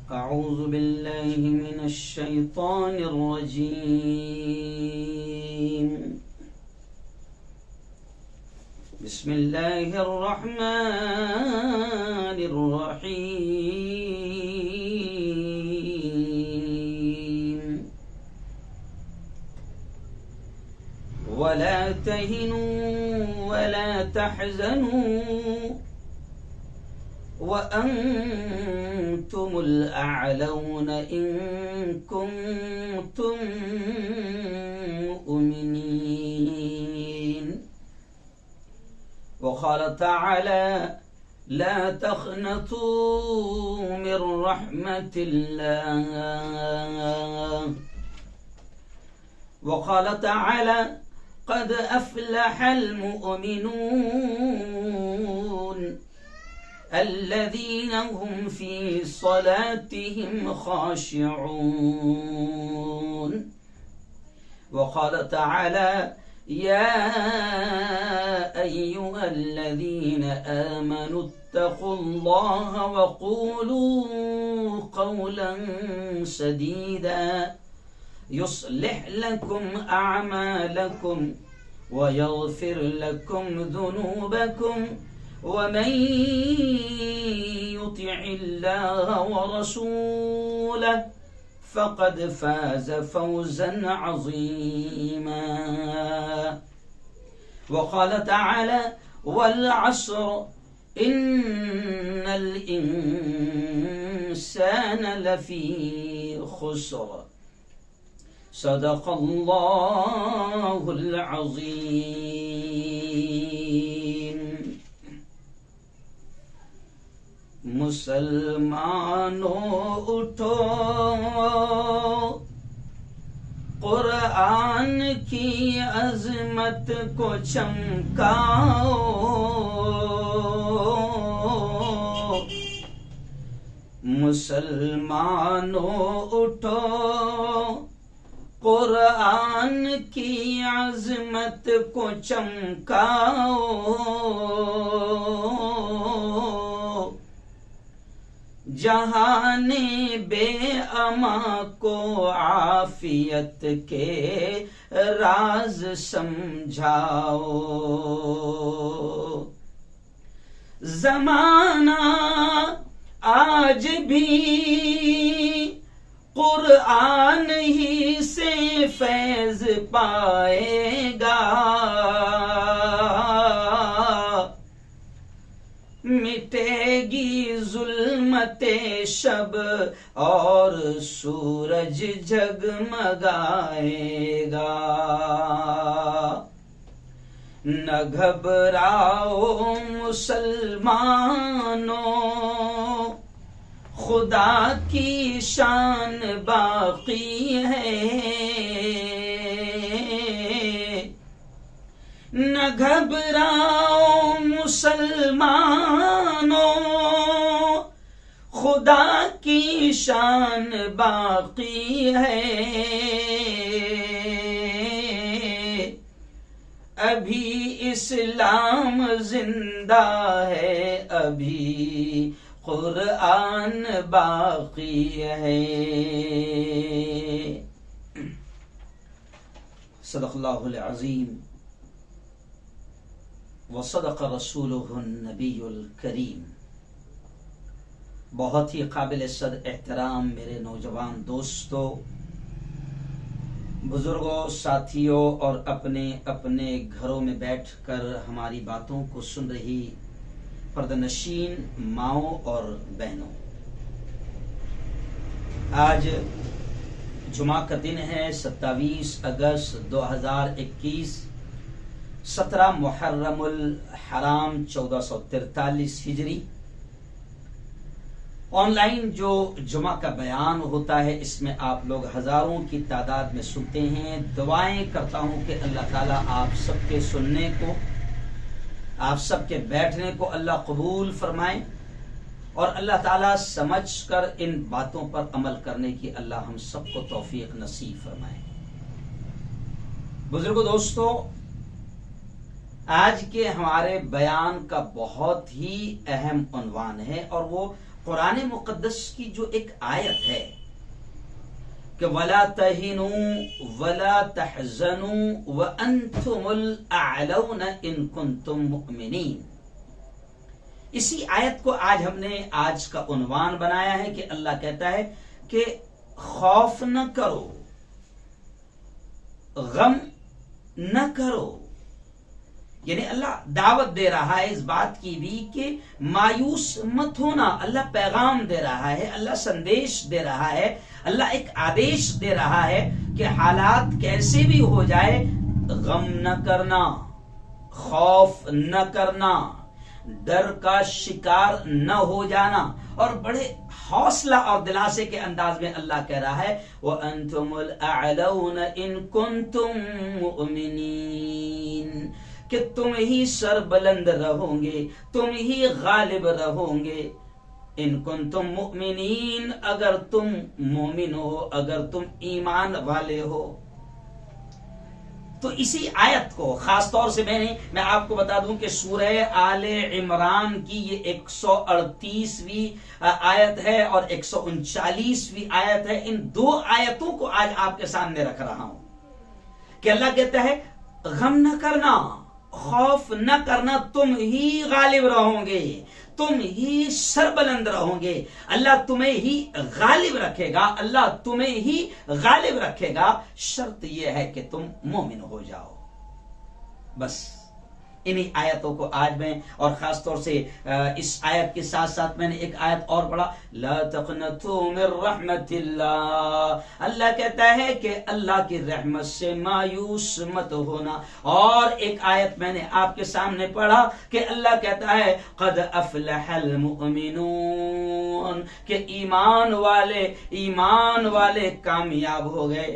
अऊज़ु बिल्लाहि मिनश शैतानिर रजीम। बिस्मिल्लाहिर रहमानिर रहीम। वला तहिनू वला तहज़नू वअंतुमुल अअलौन इन कुंतुम मुमिनीन। वक़ाल तआला ला तक़नतू मिन रहमतिल्लाह। वक़ाल तआला क़द अफ़लहल मुमिनून अल्लज़ीना हुम फ़ी सलातिहिम ख़ाशिऊन। वक़ाल तआला या अय्युहल्लज़ीना आमनुत्तक़ुल्लाह वक़ूलू क़ौलन सदीदा युस्लिह लकुम अअमालकुम वयग़फ़िर लकुम ज़ुनूबकुम वमन युतिइल्लाह वरसूलह फ़क़द फ़ाज़ फ़ौज़न अज़ीमा। वक़ाल तआला वल अस्र इन्नल इंसान लफ़ी ख़ुस्र। सदक़ल्लाहुल अज़ीम। मुसलमानों उठो, कुरान की अज़मत को चमकाओ। मुसलमानों उठो, कुरान की अज़मत को चमकाओ। जहाने बेअमा को आफियत के राज समझाओ। ज़माना आज भी कुरान ही से फैज़ पाएगा। मिटेगी जुल्मते शब और सूरज जगमगाएगा। न घबराओ मुसलमानों, खुदा की शान बाकी है। न घबराओ मुसलमानों, खुदा की शान बाकी है। अभी इस्लाम जिंदा है, अभी कुरान बाकी है। सदक़ल्लाहुल अज़ीम व सदक़ रसूलुहुन नबियुल करीम। बहुत ही काबिल सद एहतराम मेरे नौजवान दोस्तों, बुजुर्गों, साथियों और अपने अपने घरों में बैठकर हमारी बातों को सुन रही पर्दनशीन माओं और बहनों, आज जुमा का दिन है 27 अगस्त 2021, 17 मुहर्रमुल हराम 1443 हिजरी। ऑनलाइन जो जुमा का बयान होता है, इसमें आप लोग हजारों की तादाद में सुनते हैं। दुआएं करता हूं कि अल्लाह ताला आप सबके सुनने को, आप सबके बैठने को अल्लाह कबूल फरमाए और अल्लाह ताला समझकर इन बातों पर अमल करने की अल्लाह हम सबको तौफीक नसीब फरमाए। बुजुर्गों, दोस्तों, आज के हमारे बयान का बहुत ही अहम उन्वान है और वो कुरान मुकद्दस की जो एक आयत है कि वला तहिनू वला तहजनू व अंतुमुल अअलौना इन कुंतुम मुमिनीन, इसी आयत को आज हमने आज का उन्वान बनाया है कि अल्लाह कहता है कि खौफ न करो, गम न करो। यानी अल्लाह दावत दे रहा है इस बात की भी कि मायूस मत होना। अल्लाह पैगाम दे रहा है, अल्लाह संदेश दे रहा है, अल्लाह एक आदेश दे रहा है कि हालात कैसे भी हो जाए गम न करना, खौफ न करना, डर का शिकार न हो जाना। और बड़े हौसला और दिलासे के अंदाज में अल्लाह कह रहा है व अंतुमुल अअलौना इन कुंतुम मुमिनीन, कि तुम ही सरबुलंद रहोगे, तुम ही गालिब रहोगे। इन कुंतुम मुमिनीन, अगर तुम मोमिन हो, अगर तुम ईमान वाले हो। तो इसी आयत को खास तौर से मैं आपको बता दूं कि सूरह आले इमरान की ये 138वीं आयत है और 139वीं आयत है। इन दो आयतों को आज आपके सामने रख रहा हूं कि अल्लाह कहता है गम न करना, खौफ न करना, तुम ही गालिब रहोगे, तुम ही सरबुलंद रहोगे, अल्लाह तुम्हें ही गालिब रखेगा, अल्लाह तुम्हें ही गालिब रखेगा। शर्त यह है कि तुम मोमिन हो जाओ। बस इन्हीं आयतों को आज मैं और खास तौर से इस आयत के साथ साथ मैंने एक आयत और पढ़ा, ला तक़नतू मिर रहमतिल्लाह। अल्लाह कहता है कि अल्लाह की रहमत से मायूस मत होना। और एक आयत मैंने आपके सामने पढ़ा कि अल्लाह कहता है क़द अफ़लहल मुमिनून, कि ईमान वाले कामयाब हो गए।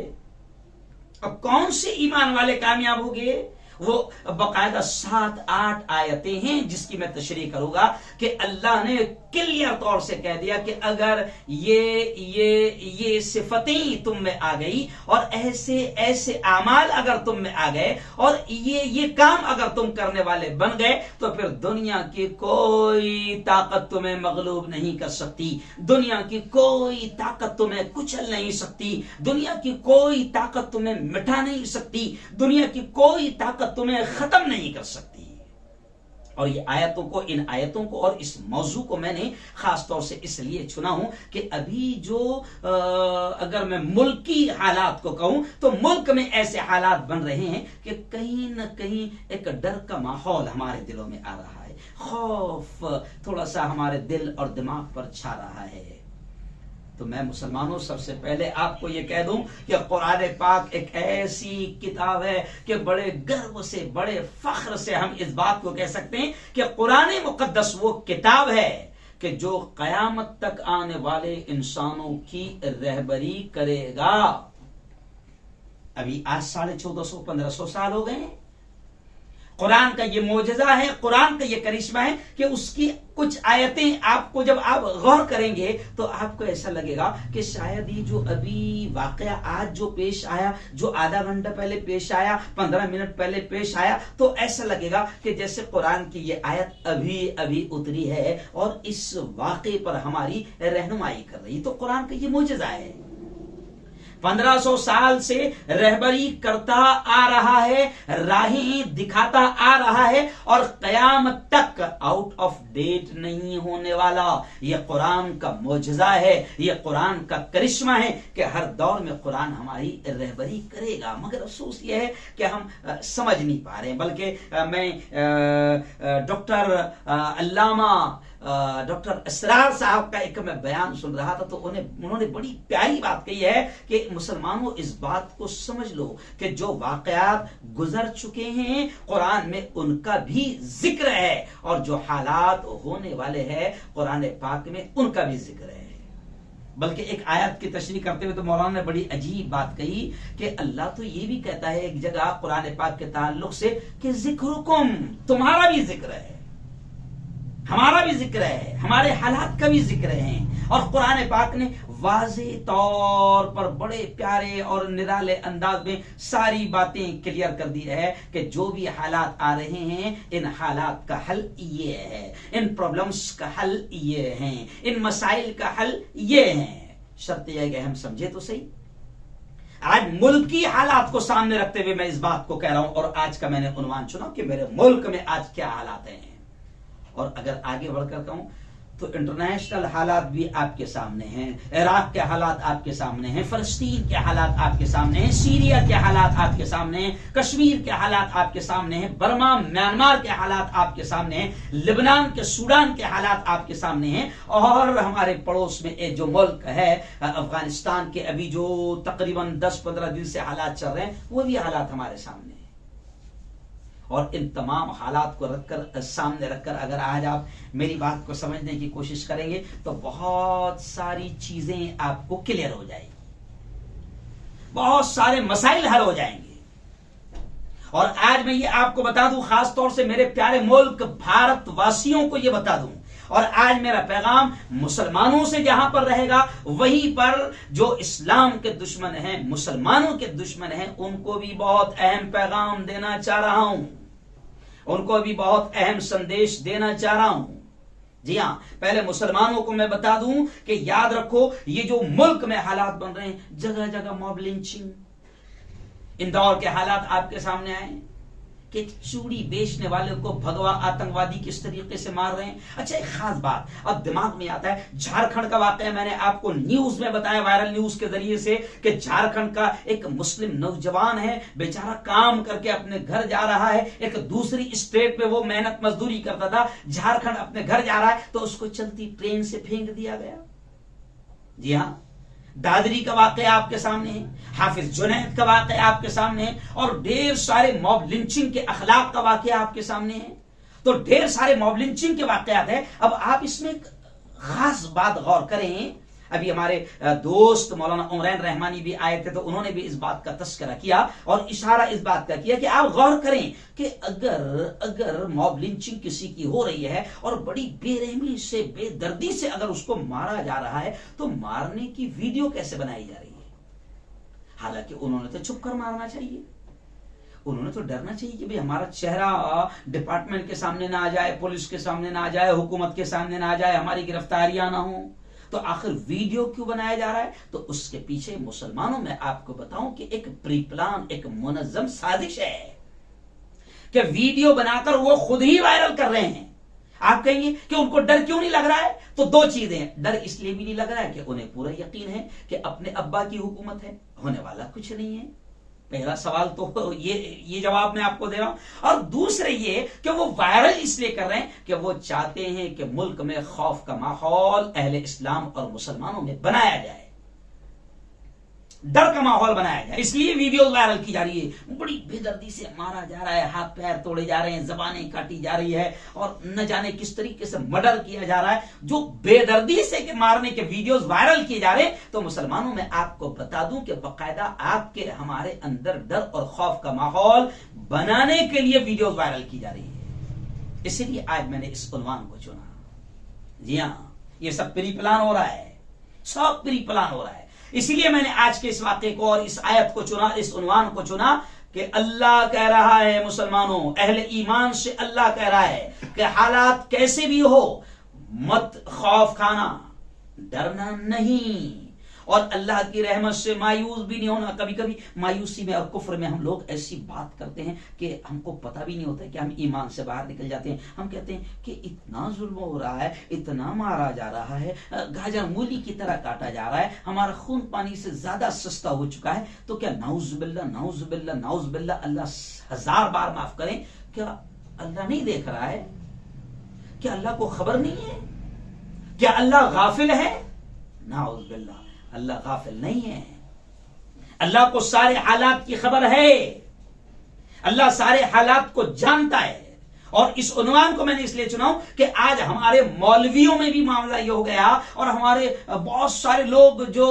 अब कौन से ईमान वाले कामयाब हो गए? वो बकायदा 7-8 आयतें हैं जिसकी मैं तशरीह करूंगा कि अल्लाह ने क्लियर तौर से कह दिया कि अगर ये सिफतें तुम में आ गई और ऐसे ऐसे आमाल अगर तुम में आ गए और ये काम अगर तुम करने वाले बन गए तो फिर दुनिया की कोई ताकत तुम्हें मगलूब नहीं कर सकती, दुनिया की कोई ताकत तुम्हें कुचल नहीं सकती, दुनिया की कोई ताकत तुम्हें मिटा नहीं सकती, दुनिया की कोई ताकत तुम्हें खत्म नहीं कर सकती। और ये इन आयतों को और इस मौजू को मैंने खास तौर से इसलिए चुना हूं कि अभी जो अगर मैं मुल्की हालात को कहूं तो मुल्क में ऐसे हालात बन रहे हैं कि कहीं न कहीं एक डर का माहौल हमारे दिलों में आ रहा है, खौफ थोड़ा सा हमारे दिल और दिमाग पर छा रहा है। तो मैं मुसलमानों सबसे पहले आपको ये कह दूं कि कुरान पाक एक ऐसी किताब है कि बड़े गर्व से, बड़े फख्र से हम इस बात को कह सकते हैं कि कुरान मुकद्दस वो किताब है कि जो कयामत तक आने वाले इंसानों की रहबरी करेगा। अभी आज 1450-1500 साल हो गए। कुरान का ये मोजज़ा है, कुरान का ये करिश्मा है कि उसकी कुछ आयतें आपको जब आप गौर करेंगे तो आपको ऐसा लगेगा कि शायद ये जो अभी वाकया आज जो पेश आया, जो आधा घंटा पहले पेश आया, 15 मिनट पहले पेश आया, तो ऐसा लगेगा कि जैसे कुरान की ये आयत अभी अभी उतरी है और इस वाकये पर हमारी रहनुमाई कर रही। तो कुरान का ये मोजज़ा है, 1500 साल से रहबरी करता आ रहा है, राहें दिखाता आ रहा है और कयामत तक आउट ऑफ डेट नहीं होने वाला। यह कुरान का मोजज़ा है, यह कुरान का करिश्मा है कि हर दौर में कुरान हमारी रहबरी करेगा। मगर अफसोस यह है कि हम समझ नहीं पा रहे हैं। बल्कि मैं डॉक्टर अल्लामा डॉक्टर असरार साहब का एक मैं बयान सुन रहा था तो उन्होंने बड़ी प्यारी बात कही है कि मुसलमानों इस बात को समझ लो कि जो वाकयात गुजर चुके हैं कुरान में उनका भी जिक्र है और जो हालात होने वाले हैं कुरान पाक में उनका भी जिक्र है। बल्कि एक आयत की तशरीह करते हुए तो मौलाना ने बड़ी अजीब बात कही कि अल्लाह तो ये भी कहता है एक जगह कुरान पाक के ताल्लुक से कि जिक्रुकुम, तुम्हारा भी जिक्र है। हमारा भी जिक्र है, हमारे हालात का भी जिक्र है। और कुरान पाक ने वाज़ेह तौर पर बड़े प्यारे और निराले अंदाज में सारी बातें क्लियर कर दी है कि जो भी हालात आ रहे हैं, इन हालात का हल ये है, इन प्रॉब्लम्स का हल ये है, इन मसाइल का हल ये है। शर्त यह है कि हम समझे तो सही। आज मुल्क की हालात को सामने रखते हुए मैं इस बात को कह रहा हूं, और आज का मैंने उन्वान चुना कि मेरे मुल्क में आज क्या हालात हैं। और अगर आगे बढ़कर कहूं तो इंटरनेशनल हालात भी आपके सामने हैं। इराक के हालात आपके सामने हैं, फलस्तीन के हालात आपके सामने हैं, सीरिया के हालात आपके सामने हैं, कश्मीर के हालात आपके सामने हैं, बर्मा म्यांमार के हालात आपके सामने हैं, लिबनान के सूडान के हालात आपके सामने हैं, और हमारे पड़ोस में जो मुल्क है अफगानिस्तान के अभी जो तकरीबन 10-15 दिन से हालात चल रहे हैं, वो भी हालात हमारे सामने हैं। और इन तमाम हालात को रखकर, सामने रखकर अगर आज आप मेरी बात को समझने की कोशिश करेंगे तो बहुत सारी चीजें आपको क्लियर हो जाएगी, बहुत सारे मसाइल हल हो जाएंगे। और आज मैं ये आपको बता दूं, खास तौर से मेरे प्यारे मुल्क भारतवासियों को ये बता दूं, और आज मेरा पैगाम मुसलमानों से जहां पर रहेगा, वहीं पर जो इस्लाम के दुश्मन हैं, मुसलमानों के दुश्मन हैं, उनको भी बहुत अहम पैगाम देना चाह रहा हूं, उनको भी बहुत अहम संदेश देना चाह रहा हूं। जी हां, पहले मुसलमानों को मैं बता दूं कि याद रखो, ये जो मुल्क में हालात बन रहे हैं, जगह जगह मॉब लिंचिंग, इंदौर के हालात आपके सामने आए कि चूड़ी बेचने वाले को भगवा आतंकवादी किस तरीके से मार रहे हैं। अच्छा, एक खास बात अब दिमाग में आता है, झारखंड का वाकया मैंने आपको न्यूज में बताया, वायरल न्यूज के जरिए से, कि झारखंड का एक मुस्लिम नौजवान है, बेचारा काम करके अपने घर जा रहा है, एक दूसरी स्टेट पे वो मेहनत मजदूरी करता था, झारखंड अपने घर जा रहा है तो उसको चलती ट्रेन से फेंक दिया गया। जी हाँ, दादरी का वाकया आपके सामने है, हाफिज जुनैद का वाकया आपके सामने है, और ढेर सारे मॉब लिंचिंग के अखलाक का वाकया आपके सामने है। तो ढेर सारे मॉब लिंचिंग के वाकयात है। अब आप इसमें एक खास बात गौर करें, अभी हमारे दोस्त मौलाना उमरैन रहमानी भी आए थे, तो उन्होंने भी इस बात का तस्करा किया और इशारा इस बात का किया कि आप गौर करें कि अगर मॉब लिंचिंग किसी की हो रही है और बड़ी बेरहमी से, बेदर्दी से अगर उसको मारा जा रहा है, तो मारने की वीडियो कैसे बनाई जा रही है। हालांकि उन्होंने तो छुप कर मारना चाहिए, उन्होंने तो डरना चाहिए कि भाई हमारा चेहरा डिपार्टमेंट के सामने ना आ जाए, पुलिस के सामने ना आ जाए, हुकूमत के सामने ना आ जाए, हमारी गिरफ्तारियां ना हो। तो आखिर वीडियो क्यों बनाया जा रहा है? तो उसके पीछे मुसलमानों में आपको बताऊं कि एक प्री प्लान, एक मुनज़्ज़म साजिश है कि वीडियो बनाकर वो खुद ही वायरल कर रहे हैं। आप कहेंगे कि उनको डर क्यों नहीं लग रहा है? तो दो चीजें हैं। डर इसलिए भी नहीं लग रहा है कि उन्हें पूरा यकीन है कि अपने अब्बा की हुकूमत है, होने वाला कुछ नहीं है। पहला सवाल तो ये जवाब मैं आपको दे रहा हूं। और दूसरे ये कि वो वायरल इसलिए कर रहे हैं कि वो चाहते हैं कि मुल्क में खौफ का माहौल अहले इस्लाम और मुसलमानों में बनाया जाए, डर का माहौल बनाया जाए, इसलिए वीडियो वायरल की जा रही है। बड़ी बेदर्दी से मारा जा रहा है, हाथ पैर तोड़े जा रहे हैं, जबानें काटी जा रही है, और न जाने किस तरीके से मर्डर किया जा रहा है। जो बेदर्दी से के मारने के वीडियोस वायरल किए जा रहे हैं, तो मुसलमानों में आपको बता दूं कि बाकायदा आपके हमारे अंदर डर और खौफ का माहौल बनाने के लिए वीडियोस वायरल की जा रही है। इसीलिए आज मैंने इस उन्वान को चुना। जी हां, ये सब प्री प्लान हो रहा है, सब प्री प्लान हो रहा है। इसीलिए मैंने आज के इस वाक़े को और इस आयत को चुना, इस उन्वान को चुना कि अल्लाह कह रहा है मुसलमानों, अहले ईमान से अल्लाह कह रहा है कि हालात कैसे भी हो, मत खौफ खाना, डरना नहीं, और अल्लाह की रहमत से मायूस भी नहीं होना। कभी कभी मायूसी में और कुफ्र में हम लोग ऐसी बात करते हैं कि हमको पता भी नहीं होता कि हम ईमान से बाहर निकल जाते हैं। हम कहते हैं कि इतना जुल्म हो रहा है, इतना मारा जा रहा है, गाजर मूली की तरह काटा जा रहा है, हमारा खून पानी से ज्यादा सस्ता हो चुका है, तो क्या नाउज़ुबिल्लाह नाउज़ुबिल्लाह नाउज़ुबिल्लाह, अल्लाह 1000 बार माफ करें, क्या अल्लाह नहीं देख रहा है? क्या अल्लाह को खबर नहीं है? क्या अल्लाह गाफिल है? नाउज़ुबिल्लाह, अल्लाह गाफिल नहीं है। अल्लाह को सारे हालात की खबर है, अल्लाह सारे हालात को जानता है, और इस उन्वान को मैंने इसलिए चुना कि आज हमारे मौलवियों में भी मामला ये हो गया और हमारे बहुत सारे लोग जो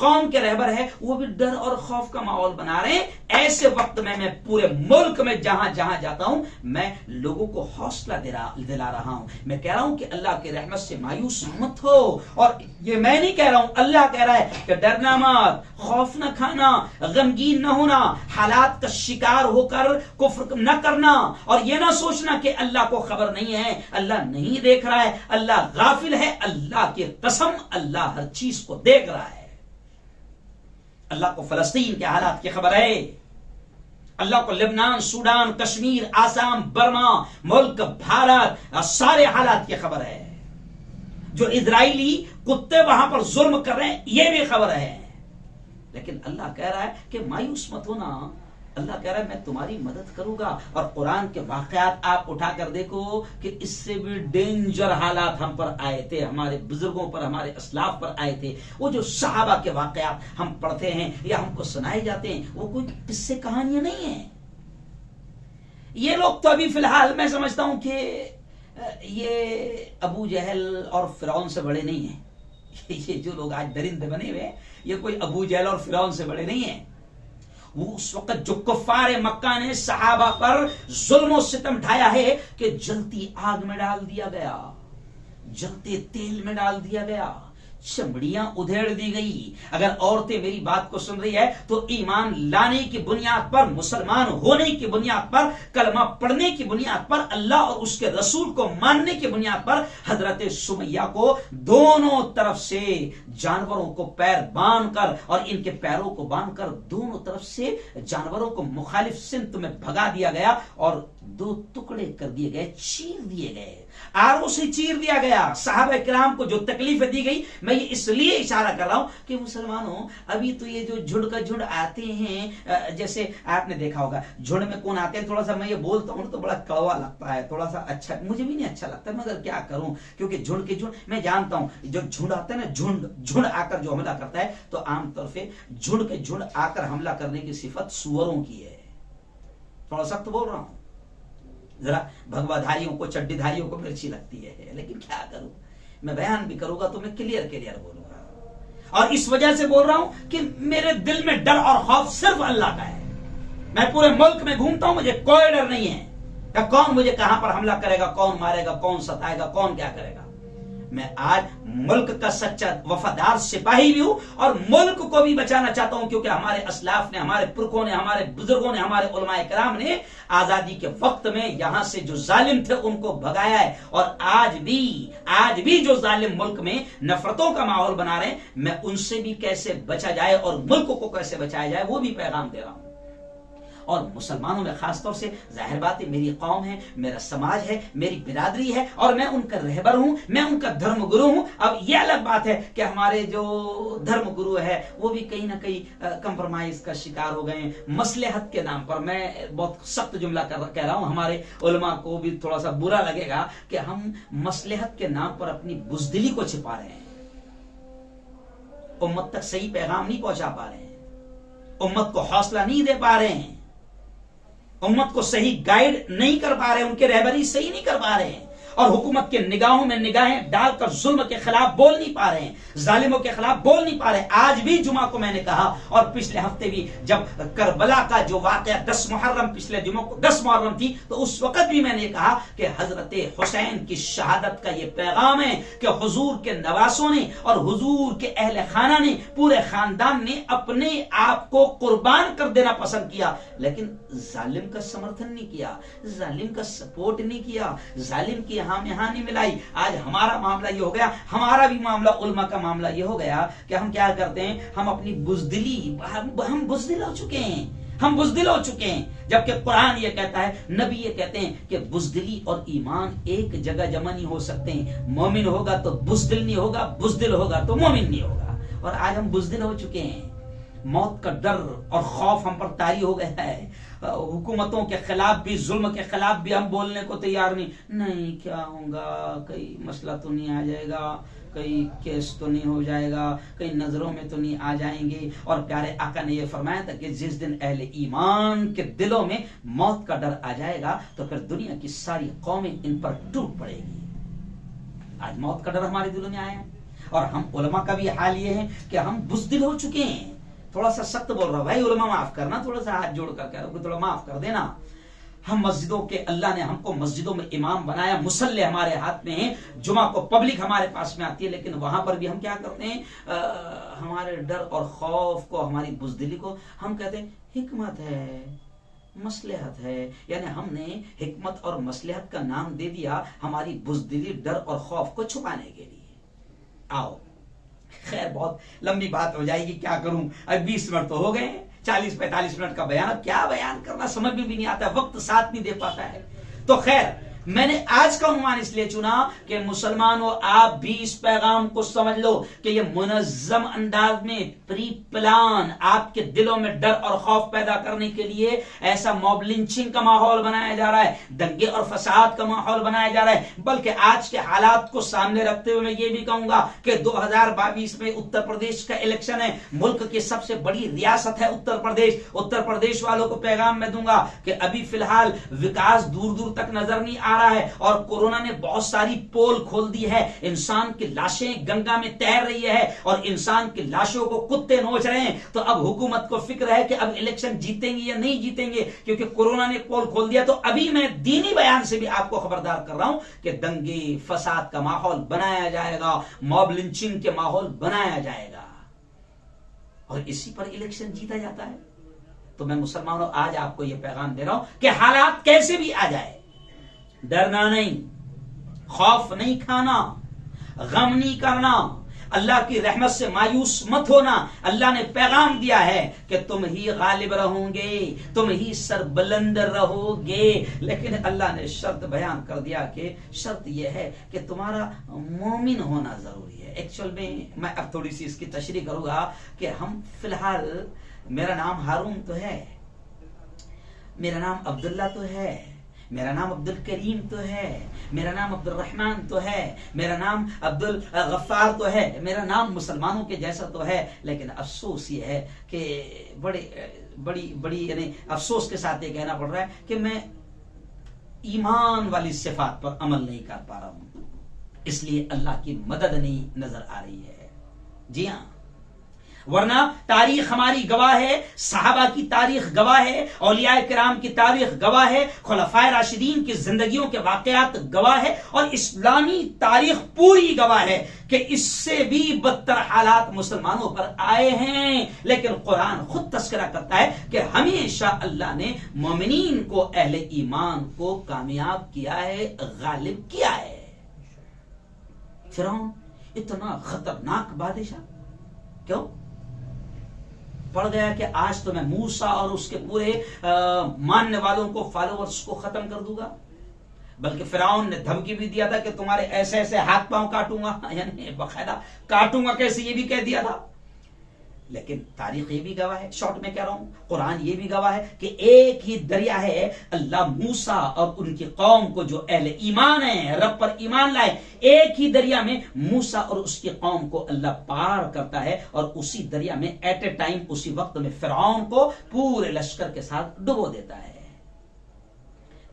कौम के रहबर है वो भी डर और खौफ का माहौल बना रहे हैं। ऐसे वक्त में मैं पूरे मुल्क में जहां जहां जाता हूं मैं लोगों को हौसला दिला रहा हूं। मैं कह रहा हूं कि अल्लाह की रहमत से मायूस मत हो। और ये मैं नहीं कह रहा हूं, अल्लाह कह रहा है कि डरना मत, खौफ न खाना, गमगीन न होना, हालात का शिकार होकर कुफ्र न करना और ये ना सोचना कि अल्लाह को खबर नहीं है, अल्लाह नहीं देख रहा है, अल्लाह गाफिल है। अल्लाह की कसम, अल्लाह हर चीज को देख रहा है। अल्लाह को फलस्तीन के हालात की खबर है, अल्लाह को Lebanon, Sudan, Kashmir, Assam, Burma, मुल्क भारत सारे हालात की खबर है। जो इजरायली कुत्ते वहां पर जुल्म कर रहे हैं यह भी खबर है। लेकिन अल्लाह कह रहा है कि मायूस मत होना, अल्लाह कह रहा है मैं तुम्हारी मदद करूंगा। और कुरान के वाकयात आप उठाकर देखो कि इससे भी डेंजर हालात हम पर आए थे, हमारे बुजुर्गों पर, हमारे अस्लाफ पर आए थे। वो जो सहाबा के वाकयात हम पढ़ते हैं या हमको सुनाए जाते हैं वो कोई किस्से कहानियां नहीं है। ये लोग तो अभी फिलहाल मैं समझता हूं कि ये अबू जहल और फिरौन से बड़े नहीं हैं। ये जो लोग आज दरिंदे बने हुए हैं ये कोई अबू जहल और फिरौन से बड़े नहीं हैं। वो उस वक्त जो कुफ्फार मक्का ने सहाबा पर जुल्म और सितम ढाया है कि जलती आग में डाल दिया गया, जलते तेल में डाल दिया गया, चमड़ियां उधेड़ दी गई। अगर औरतें मेरी बात को सुन रही है तो ईमान लाने की बुनियाद पर, मुसलमान होने की बुनियाद पर, कलमा पढ़ने की बुनियाद पर, अल्लाह और उसके रसूल को मानने की बुनियाद पर हजरत सुमैया को दोनों तरफ से जानवरों को पैर बांधकर और इनके पैरों को बांधकर दोनों तरफ से जानवरों को मुखालिफ सिमत में भगा दिया गया और दो टुकड़े कर दिए गए, चीर दिए गए, आरों से चीर दिया गया। साहबा किराम को जो तकलीफें दी गई, मैं ये इसलिए इशारा कर रहा हूं कि मुसलमानों अभी तो ये जो झुंड का झुंड आते हैं, जैसे आपने देखा होगा झुंड में कौन आते हैं, थोड़ा सा मैं ये बोलता हूं तो बड़ा कड़वा लगता है, थोड़ा सा अच्छा मुझे भी नहीं अच्छा लगता, मगर क्या करूं, क्योंकि झुंड के झुंड मैं जानता हूं। जो झुंड आता है ना, झुंड आकर जो हमला करता है तो आमतौर पे झुंड के झुंड आकर हमला करने की सिफत सुअरों की है। थोड़ा सख्त बोल रहा हूं, जरा भगवाधारियों को, चड्डीधारियों को मिर्ची लगती है, लेकिन क्या करूं, मैं बयान भी करूंगा तो मैं क्लियर बोलूंगा। और इस वजह से बोल रहा हूं कि मेरे दिल में डर और खौफ सिर्फ अल्लाह का है। मैं पूरे मुल्क में घूमता हूं, मुझे कोई डर नहीं है कि कौन मुझे कहां पर हमला करेगा, कौन मारेगा, कौन सताएगा, कौन क्या करेगा। मैं आज मुल्क का सच्चा वफादार सिपाही भी हूं और मुल्क को भी बचाना चाहता हूं, क्योंकि हमारे अस्लाफ ने, हमारे पुरखों ने, हमारे बुजुर्गों ने, हमारे उलमाए किराम ने आजादी के वक्त में यहां से जो जालिम थे उनको भगाया है। और आज भी जो जालिम मुल्क में नफरतों का माहौल बना रहे हैं, मैं उनसे भी कैसे बचा जाए और मुल्क को कैसे बचाया जाए वो भी पैगाम दे रहा हूं। और मुसलमानों में खासतौर से जाहिर बात है, मेरी कौम है, मेरा समाज है, मेरी बिरादरी है और मैं उनका रहबर हूं, मैं उनका धर्म गुरु हूं। अब यह अलग बात है कि हमारे जो धर्म गुरु है वो भी कहीं ना कहीं कंप्रोमाइज का शिकार हो गए मसलहत के नाम पर। मैं बहुत सख्त जुमला कह रहा हूं, हमारे उलमा को भी थोड़ा सा बुरा लगेगा कि हम मसलहत के नाम पर अपनी बुज़दिली को छिपा रहे हैं, उम्मत तक सही पैगाम नहीं पहुंचा पा रहे हैं, उम्मत को हौसला नहीं दे पा रहे हैं, उम्मत को सही गाइड नहीं कर पा रहे, उनके रहबरी सही नहीं कर पा रहे हैं और हुकूमत के निगाहों में निगाहें डालकर जुल्म के खिलाफ बोल नहीं पा रहे हैं, जालिमों के खिलाफ बोल नहीं पा रहे। आज भी जुमा को मैंने कहा और पिछले हफ्ते भी जब करबला का जो वाकया 10 मुहर्रम, पिछले जुमा को 10 मुहर्रम थी, तो उस वक्त भी मैंने कहा कि हजरत हुसैन की शहादत का ये पैगाम है कि हुजूर के नवासों ने और हुजूर के अहले खाना ने, पूरे खानदान ने अपने आप को कुर्बान कर देना पसंद किया, लेकिन जालिम का समर्थन नहीं किया, जालिम का सपोर्ट नहीं किया, जालिम की हाँ में हाँ नहीं मिलाई। आज हमारा मामला ये हो गया, हमारा भी मामला, उल्मा का मामला ये हो गया कि हम क्या करते हैं, हम अपनी बुज़दिली, हम बुज़दिल हो चुके हैं, हम बुज़दिल हो चुके हैं। जबकि कुरान ये कहता है, नबी ये कहते हैं कि बुज़दिली और ईमान एक जगह जमा नहीं हो सकते हैं। मोमिन होगा तो बुज़दिल नहीं होगा, बुज़दिल होगा तो मोमिन नहीं होगा। और आज हम बुज़दिल हो चुके हैं, मौत का डर और खौफ हम पर तारी हो गया है। हुकूमतों के खिलाफ भी, जुल्म के खिलाफ भी हम बोलने को तैयार नहीं क्या होगा, कहीं मसला तो नहीं आ जाएगा, कहीं केस तो नहीं हो जाएगा, कहीं नजरों में तो नहीं आ जाएंगे। और प्यारे आका ने यह फरमाया था कि जिस दिन अहले ईमान के दिलों में मौत का डर आ जाएगा तो फिर दुनिया की सारी कौमें इन पर टूट पड़ेगी। आज मौत का डर हमारे दिलों में आया है और हम उलमा का भी हाल ये है कि हम बुज़दिल हो चुके हैं। थोड़ा सा सख्त बोल रहा हूं भाई, उलमा माफ करना, थोड़ा सा हाथ जोड़ कर कह रहा हूं, थोड़ा माफ कर देना। हम मस्जिदों के, अल्लाह ने हमको मस्जिदों में इमाम बनाया, मुसल्ले हमारे हाथ में है, जुमा को पब्लिक हमारे पास में आती है, लेकिन वहां पर भी हम क्या करते हैं, हमारे डर और खौफ को, हमारी बुज़दिली को हम कहते हैं हिकमत है, मसलहत है। यानी हमने हिकमत और मसलहत का नाम दे दिया हमारी बुज़दिली, डर और खौफ को छुपाने के लिए। आओ, खैर बहुत लंबी बात हो जाएगी, क्या करूं, अब 20 मिनट तो हो गए, 40-45 मिनट का बयान, अब क्या बयान करना समझ में भी नहीं आता, वक्त साथ नहीं दे पाता है। तो खैर मैंने आज का उन्वान इसलिए चुना कि मुसलमानों आप भी इस पैगाम को समझ लो कि ये मुनज़्ज़म अंदाज में प्री प्लान आपके दिलों में डर और खौफ पैदा करने के लिए ऐसा मॉब लिंचिंग का माहौल बनाया जा रहा है, दंगे और फसाद का माहौल बनाया जा रहा है। बल्कि आज के हालात को सामने रखते हुए मैं ये भी कहूंगा कि 2022 में उत्तर प्रदेश का इलेक्शन है, मुल्क की सबसे बड़ी रियासत है उत्तर प्रदेश। उत्तर प्रदेश वालों को पैगाम मैं दूंगा कि अभी फिलहाल विकास दूर दूर तक नजर नहीं आ रहा है और कोरोना ने बहुत सारी पोल खोल दी है। इंसान की लाशें गंगा में तैर रही है और इंसान की लाशों को कुत्ते नोच रहे हैं। तो अब हुकूमत को फिक्र है कि अब इलेक्शन जीतेंगे या नहीं जीतेंगे, क्योंकि कोरोना ने पोल खोल दिया। तो अभी मैं दीनी बयान से भी आपको खबरदार कर रहा हूं कि दंगे फसाद का माहौल बनाया जाएगा, मॉब लिंचिंग के माहौल बनाया जाएगा और इसी पर इलेक्शन जीता जाता है। तो मैं मुसलमानों आज आपको यह पैगाम दे रहा हूं कि हालात कैसे भी आ जाए, डरना नहीं, खौफ नहीं खाना, गम नहीं करना, अल्लाह की रहमत से मायूस मत होना। अल्लाह ने पैगाम दिया है कि तुम ही गालिब रहोगे, तुम ही सरबुलंद रहोगे। लेकिन अल्लाह ने शर्त बयान कर दिया कि शर्त यह है कि तुम्हारा मोमिन होना जरूरी है। एक्चुअल में मैं अब थोड़ी सी इसकी तशरीह करूंगा कि हम फिलहाल, मेरा नाम हारून तो है, मेरा नाम अब्दुल्ला तो है, मेरा नाम अब्दुल करीम तो है, मेरा नाम अब्दुल रहमान तो है, मेरा नाम अब्दुल गफ्फार तो है, मेरा नाम मुसलमानों के जैसा तो है। लेकिन अफसोस ये है कि बड़ी यानी अफसोस के साथ ये कहना पड़ रहा है कि मैं ईमान वाली सिफात पर अमल नहीं कर पा रहा हूं, इसलिए अल्लाह की मदद नहीं नजर आ रही है। जी हां, वरना तारीख हमारी गवाह है, सहाबा की तारीख गवाह है, औलिया किराम की तारीख गवाह है, खुलफाए राशिदीन की जिंदगियों के वाकयात गवाह है और इस्लामी तारीख पूरी गवाह है कि इससे भी बदतर हालात मुसलमानों पर आए हैं। लेकिन कुरान खुद तस्करा करता है कि हमेशा अल्लाह ने मोमिनीन को, अहले ईमान को कामयाब किया है, गालिब किया है। फिरौन इतना खतरनाक बादशाह क्यों पड़ गया कि आज तो मैं मूसा और उसके पूरे मानने वालों को, फॉलोअर्स को खत्म कर दूंगा। बल्कि फिरौन ने धमकी भी दिया था कि तुम्हारे ऐसे ऐसे हाथ पांव काटूंगा, यानी बकायदा काटूंगा कैसे ये भी कह दिया था। लेकिन तारीख ये भी गवाह है, शॉर्ट में कह रहा हूं, कुरान ये भी गवाह है कि एक ही दरिया है। अल्लाह मूसा और उनकी कौम को, जो अहले ईमान है, रब पर ईमान लाए, एक ही दरिया में मूसा और उसकी कौम को अल्लाह पार करता है और उसी दरिया में एट ए टाइम, उसी वक्त में फिरौन को पूरे लश्कर के साथ डुबो देता है।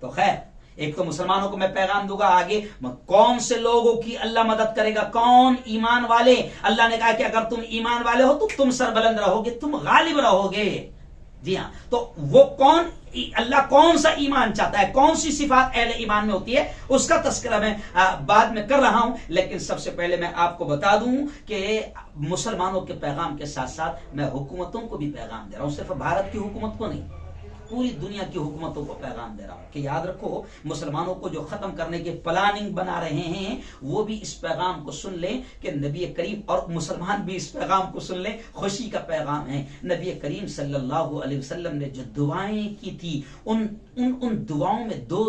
तो खैर, एक तो मुसलमानों को मैं पैगाम दूंगा आगे, कौन से लोगों की अल्लाह मदद करेगा, कौन ईमान वाले। अल्लाह ने कहा कि अगर तुम ईमान वाले हो तो तुम सरबुलंद रहोगे, तुम गालिब रहोगे। जी हाँ, तो वो कौन, अल्लाह कौन सा ईमान चाहता है, कौन सी सिफात अहले ईमान में होती है, उसका तस्करा मैं बाद में कर रहा हूं। लेकिन सबसे पहले मैं आपको बता दूं कि मुसलमानों के पैगाम के साथ साथ मैं हुकूमतों को भी पैगाम दे रहा हूं, सिर्फ भारत की हुकूमत को नहीं, पूरी दुनिया की हुकूमतों को पैगाम दे रहा हूं कि याद रखो, मुसलमानों को जो खत्म करने की प्लानिंग बना रहे हैं वो भी इस पैगाम को सुन लें कि नबी करीम, और मुसलमान भी इस पैगाम को सुन लें। खुशी का पैगाम है। नबी करीम सल्लल्लाहु अलैहि वसल्लम ने जो दुआएं की थी, उन दुआओं में दो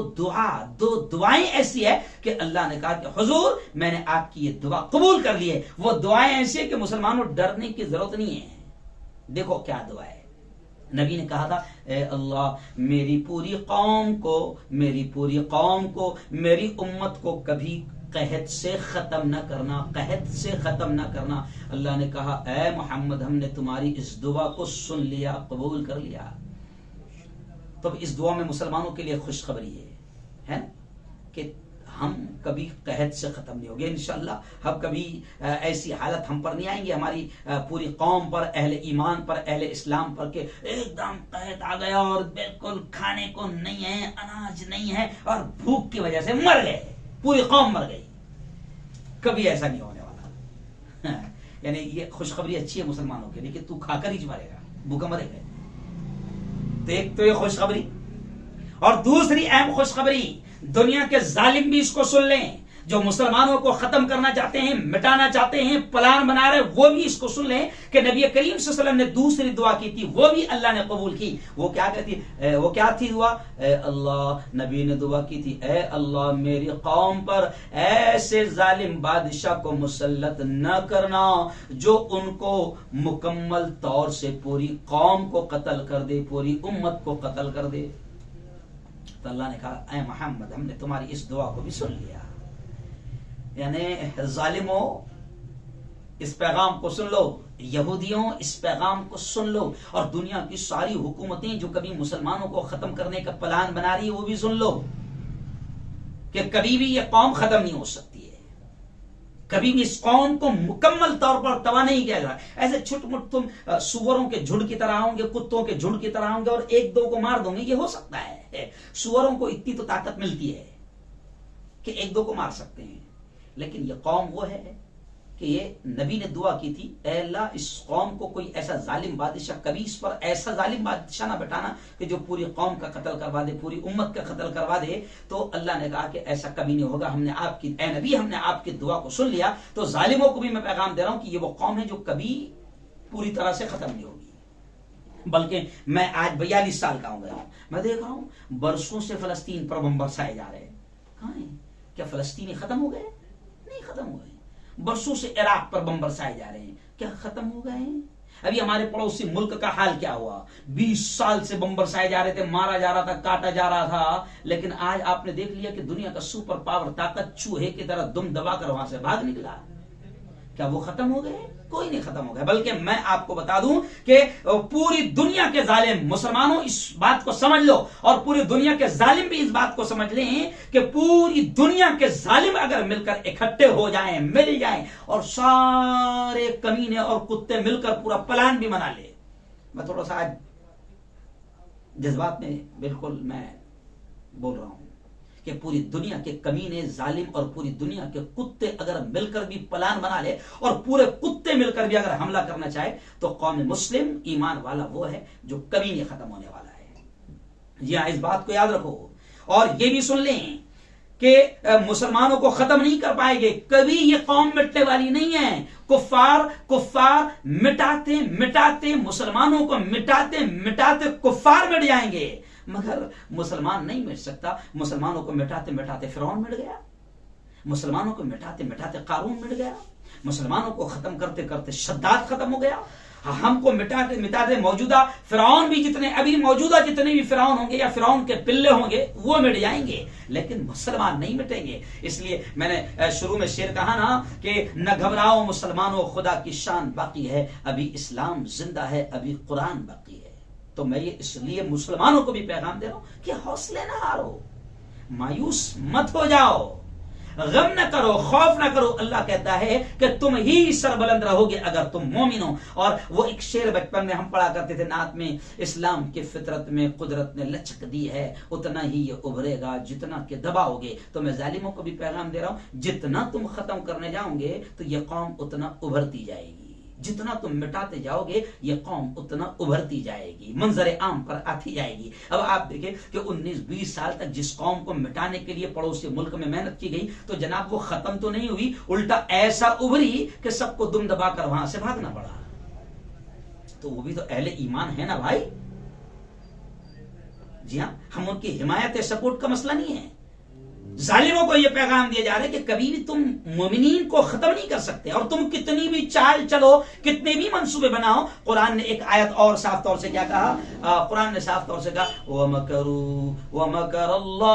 दुआएं ऐसी है कि अल्लाह ने कहा कि हुजूर मैंने आपकी ये दुआ कबूल कर ली है। वो दुआएं ऐसी है कि मुसलमानों डरने की जरूरत नहीं है। देखो क्या दुआ है। नबी ने कहा था, ए अल्लाह मेरी पूरी कौम को मेरी उम्मत को कभी कहत से खत्म न करना, कहत से खत्म न करना। अल्लाह ने कहा, ए मोहम्मद हमने तुम्हारी इस दुआ को सुन लिया, कबूल कर लिया। तो इस दुआ में मुसलमानों के लिए खुशखबरी है कि हम कभी कहत से खत्म नहीं होंगे इंशाअल्लाह। हम कभी ऐसी हालत हम पर नहीं आएंगे, हमारी पूरी कौम पर, अहले ईमान पर, अहले इस्लाम पर, के एकदम कहत आ गया और बिल्कुल खाने को नहीं है, अनाज नहीं है और भूख की वजह से मर गए, पूरी कौम मर गई। कभी ऐसा नहीं होने वाला। यानी ये खुशखबरी अच्छी है मुसलमानों के लिए कि तू खाकर ही मरेगा, भूखा मरेगा। तो एक तो ये खुशखबरी, और दूसरी अहम खुशखबरी, दुनिया के जालिम भी इसको सुन लें, जो मुसलमानों को खत्म करना चाहते हैं, मिटाना चाहते हैं, प्लान बना रहे, वो भी इसको सुन लें कि नबी करीम सल्लल्लाहु अलैहि वसल्लम ने दूसरी दुआ की थी, वो भी अल्लाह ने कबूल की। वो क्या कहती, वो क्या थी दुआ? ए अल्लाह, नबी ने दुआ की थी, ए अल्लाह मेरी कौम पर ऐसे जालिम बादशाह को मुसल्लत न करना जो उनको मुकम्मल तौर से पूरी कौम को कत्ल कर दे, पूरी उम्मत को कत्ल कर दे। तो अल्लाह ने कहा, ऐ मोहम्मद हमने तुम्हारी इस दुआ को भी सुन लिया। यानी जालिमों इस पैगाम को सुन लो, यहूदियों इस पैगाम को सुन लो, और दुनिया की सारी हुकूमतें जो कभी मुसलमानों को खत्म करने का प्लान बना रही है वो भी सुन लो कि कभी भी ये कौम खत्म नहीं हो सकती है, कभी भी इस कौम को मुकम्मल तौर पर तबाह नहीं किया जा रहा। ऐसे छुटमुट तुम सुअरों के झुंड की तरह होंगे, कुत्तों के झुंड की तरह होंगे और एक दो को मार दोगे, ये हो सकता है। सुअरों को इतनी तो ताकत मिलती है कि एक दो को मार सकते हैं, लेकिन ये कौम वो है कि ये नबी ने दुआ की थी, ऐ अल्लाह इस कौम को कोई ऐसा जालिम बादशाह, कभी इस पर ऐसा जालिम बादशाह ना बैठाना कि जो पूरी कौम का कत्ल करवा दे, पूरी उम्मत का कत्ल करवा दे। तो अल्लाह ने कहा कि ऐसा कभी नहीं होगा, हमने आपकी, ऐ नबी हमने आपकी दुआ को सुन लिया। तो जालिमों को भी मैं पैगाम दे रहा हूं कि ये वो कौम है जो कभी पूरी तरह से खत्म नहीं होगी। बल्कि मैं आज 42 साल का हो गया हूं, मैं देख रहा हूं बरसों से फलस्तीन पर बम बरसाए जा रहे हैं। कहां है? क्या फलस्तीनी खत्म हो गए? नहीं खत्म हो गए। बरसों से इराक पर बम बरसाए जा रहे हैं, क्या खत्म हो गए? अभी हमारे पड़ोसी मुल्क का हाल क्या हुआ? 20 साल से बम बरसाए जा रहे थे, मारा जा रहा था, काटा जा रहा था, लेकिन आज आपने देख लिया कि दुनिया का सुपर पावर ताकत चूहे की तरह दुम दबाकर वहां से भाग निकला। क्या वो खत्म हो गए? कोई नहीं खत्म हो गया। बल्कि मैं आपको बता दूं कि पूरी दुनिया के जालिम, मुसलमानों इस बात को समझ लो, और पूरी दुनिया के जालिम भी इस बात को समझ लें कि पूरी दुनिया के जालिम अगर मिलकर इकट्ठे हो जाएं, मिल जाएं, और सारे कमीने और कुत्ते मिलकर पूरा प्लान भी बना ले। मैं थोड़ा सा आज जज्बात में बिल्कुल मैं बोल रहा हूं कि पूरी दुनिया के कमीने, जालिम और पूरी दुनिया के कुत्ते अगर मिलकर भी प्लान बना ले, और पूरे कुत्ते मिलकर भी अगर हमला करना चाहे, तो कौम मुस्लिम ईमान वाला वो है जो कभी नहीं खत्म होने वाला है। जी हाँ, इस बात को याद रखो। और ये भी सुन लें कि मुसलमानों को खत्म नहीं कर पाएंगे, कभी ये कौम मिटने वाली नहीं है। कुफ्फार मिटाते मिटाते, मुसलमानों को मिटाते मिटाते कुफ्फार मिट जाएंगे, मगर मुसलमान नहीं मिट सकता। मुसलमानों को मिटाते मिटाते फिरौन मिट गया, मुसलमानों को मिटाते मिटाते कारून मिट गया, मुसलमानों को खत्म करते करते शद्दाद खत्म हो गया। हमको मिटाते मिटाते मौजूदा फिरौन भी, जितने अभी मौजूदा जितने भी फिरौन होंगे या फिरौन के पिल्ले होंगे वो मिट जाएंगे, लेकिन मुसलमान नहीं मिटेंगे। इसलिए मैंने शुरू में शेर कहा ना कि न घबराओ मुसलमानों, खुदा की शान बाकी है, अभी इस्लाम जिंदा है, अभी कुरान बाकी है। तो मैं ये इसलिए मुसलमानों को भी पैगाम दे रहा हूं कि हौसले ना हारो, मायूस मत हो जाओ, गम न करो, खौफ न करो। अल्लाह कहता है कि तुम ही सरबलंद रहोगे अगर तुम मोमिन हो। और वो एक शेर बचपन में हम पढ़ा करते थे नात में, इस्लाम की फितरत में कुदरत ने लचक दी है, उतना ही ये उभरेगा जितना के दबाओगे। तो मैं जालिमों को भी पैगाम दे रहा हूं, जितना तुम खत्म करने जाओगे तो ये कौम उतना उभरती जाएगी, जितना तुम मिटाते जाओगे ये कौम उतना उभरती जाएगी, मंजर आम पर आती जाएगी। अब आप देखें कि 19-20 साल तक जिस कौम को मिटाने के लिए पड़ोसी मुल्क में मेहनत की गई, तो जनाब वो खत्म तो नहीं हुई, उल्टा ऐसा उभरी कि सबको दुम दबाकर वहां से भागना पड़ा। तो वो भी तो अहले ईमान है ना भाई। जी हाँ, हम उनकी हिमायत सपोर्ट का मसला नहीं है, जालिमों को यह पैगाम दिया जा रहा है कि कभी भी तुम मोमिनीन को खत्म नहीं कर सकते, और तुम कितनी भी चाल चलो, कितने भी मंसूबे बनाओ। कुरान ने एक आयत और साफ तौर से क्या कहा? कुरान ने साफ तौर से कहा वमकरू वमकरल्लाह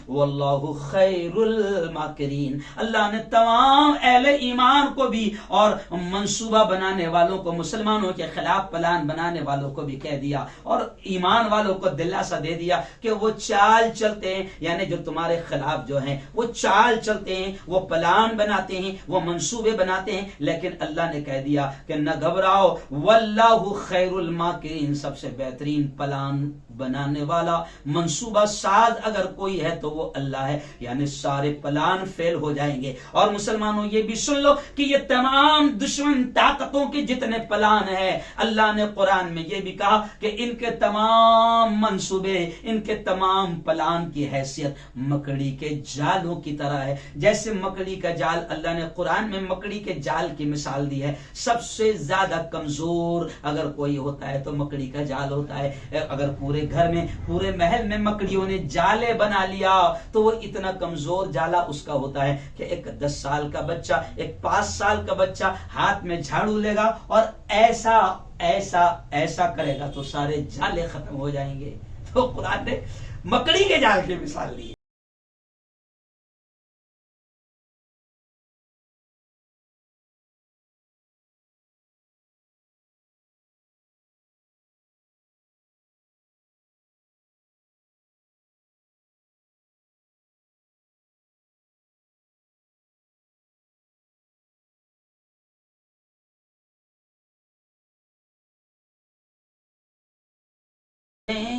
वल्लाहु खैरुल माकिरीन। अल्लाह ने तमाम अहले ईमान को भी और मंसूबा बनाने वालों को, मुसलमानों के खिलाफ प्लान बनाने वालों को भी कह दिया, और ईमान वालों को दिलासा दे दिया कि वो चाल चलते हैं, यानी जो तुम्हारे खिलाफ जो हैं वो चाल चलते हैं, वो प्लान बनाते हैं, वो मंसूबे बनाते हैं, लेकिन अल्लाह ने कह दिया कि न घबराओ, वल्लाहु खैरुल माकिरीन, सबसे बेहतरीन प्लान बनाने वाला, मंसूबा साज अगर कोई है तो वो अल्लाह है, यानी सारे प्लान फेल हो जाएंगे। और मुसलमानों ये भी सुन लो कि ये तमाम दुश्मन ताकतों के जितने प्लान है, अल्लाह ने कुरान में ये भी कहा कि इनके तमाम मंसूबे, इनके तमाम प्लान की हैसियत मकड़ी के जालों की तरह है। जैसे मकड़ी का जाल, अल्लाह ने कुरान में मकड़ी के जाल की मिसाल दी है। सबसे ज्यादा कमजोर अगर कोई होता है तो मकड़ी का जाल होता है। अगर पूरे घर में, पूरे महल में मकड़ियों ने जाले बना लिया तो वो इतना कमजोर जाला उसका होता है कि एक 10 साल का बच्चा, एक 5 साल का बच्चा हाथ में झाड़ू लेगा और ऐसा ऐसा ऐसा करेगा तो सारे जाले खत्म हो जाएंगे। तो कुरान ने मकड़ी के जाल की मिसाल ली।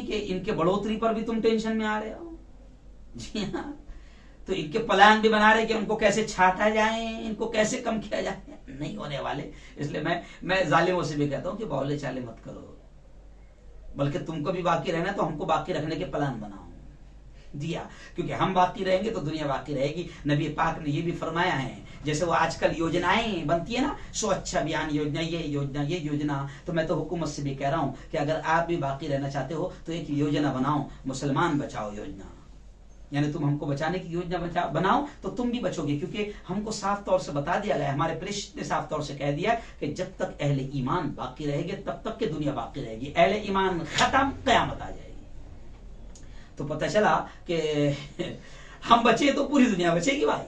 कि इनके बढ़ोतरी पर भी तुम टेंशन में आ रहे हो। जी हाँ, तो इनके प्लान भी बना रहे कि उनको कैसे छाटा जाए, इनको कैसे कम किया जाए। नहीं होने वाले। इसलिए मैं जालिमों से भी कहता हूं कि बावले चाले मत करो, बल्कि तुमको भी बाकी रहना तो हमको बाकी रखने के प्लान बनाओ दिया, क्योंकि हम बाकी रहेंगे तो दुनिया बाकी रहेगी। नबी पाक ने ये भी फरमाया है, जैसे वो आजकल योजनाएं बनती है ना, स्वच्छ अभियान योजना, ये योजना, तो मैं तो हुकूमत से भी कह रहा हूं कि अगर आप भी बाकी रहना चाहते हो तो एक योजना बनाओ, मुसलमान बचाओ योजना, यानी तुम हमको बचाने की योजना बनाओ तो तुम भी बचोगे। क्योंकि हमको साफ तौर से बता दिया गया, हमारे प्रेषित ने साफ तौर से कह दिया कि जब तक अहले ईमान बाकी रहेंगे तब तक के दुनिया बाकी रहेगी। अहले ईमान खत्म, कयामत आ जाएगी। तो पता चला कि हम बचे तो पूरी दुनिया बचेगी भाई,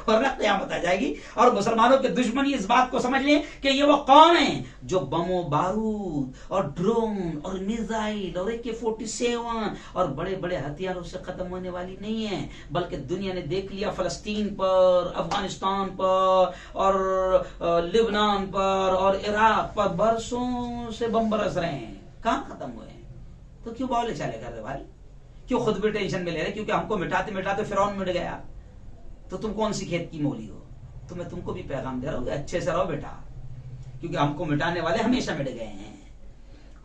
वरना कयामत आ जाएगी। और मुसलमानों के दुश्मन इस बात को समझ लें कि ये वो कौन है जो बमों बारूद और ड्रोन और मिसाइल और AK-47 और बड़े बड़े हथियारों से खत्म होने वाली नहीं है, बल्कि दुनिया ने देख लिया फलस्तीन पर, अफगानिस्तान पर और लिबनान पर और इराक पर बरसों से बम बरस रहे हैं, कहां खत्म हुए हैं? तो क्यों बावले चाले कर रहे भाई? क्यों खुद भी टेंशन में ले रहे? क्योंकि हमको मिटाते मिटाते फिरौन मिट गया, तो तुम कौन सी खेत की मोली हो? तो मैं तुमको भी पैगाम दे रहा हूं कि अच्छे से रहो बेटा, क्योंकि हमको मिटाने वाले हमेशा मिट गए हैं।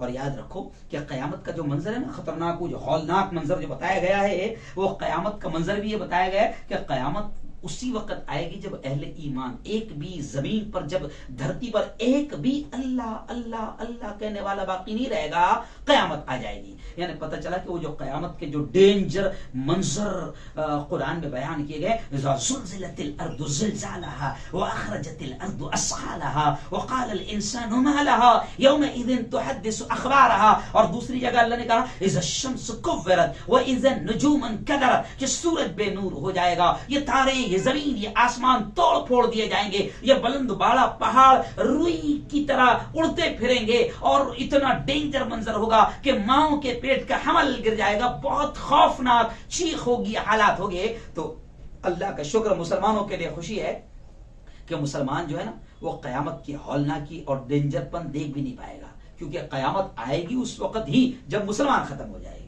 और याद रखो कि कयामत का जो मंजर है ना, खतरनाक, वो जो हौलनाक मंजर जो बताया गया है, वो कयामत का मंजर भी ये बताया गया है कि कयामत उसी वक्त आएगी जब अहले ईमान एक भी जमीन पर, जब धरती पर एक भी अल्लाह अल्लाह अल्लाह कहने वाला बाकी नहीं रहेगा, कयामत आ जाएगी। यानी पता चला कि वो जो कयामत के जो डेंजर मंजर कुरान में बयान किए गए, ज़ुलज़िलतिल अर्दु ज़िलज़ालहा व अखरजतिल अर्दु अस्क़ालहा व क़ालल इंसानु मा लहा यौमइज़िन तुहद्दिसु अख़बारहा। और दूसरी जगह अल्लाह ने कहा इज़ा शम्सु कुव्विरत व इज़ा नुजूमुन कदरत, कि सूरज बेनूर हो जाएगा, ये तारे, ये जमीन, ये आसमान तोड़ फोड़ दिए जाएंगे, ये बुलंद बाला पहाड़ रुई की तरह उड़ते फिरेंगे, और इतना डेंजर मंजर होगा कि माओ के पेट का हमल गिर जाएगा, बहुत खौफनाक चीख होगी, हालात होंगे। तो अल्लाह का शुक्र, मुसलमानों के लिए खुशी है कि मुसलमान जो है ना, वो कयामत की हौलनाकी और डेंजरपन देख भी नहीं पाएगा, क्योंकि कयामत आएगी उस वक्त ही जब मुसलमान खत्म हो जाएगी,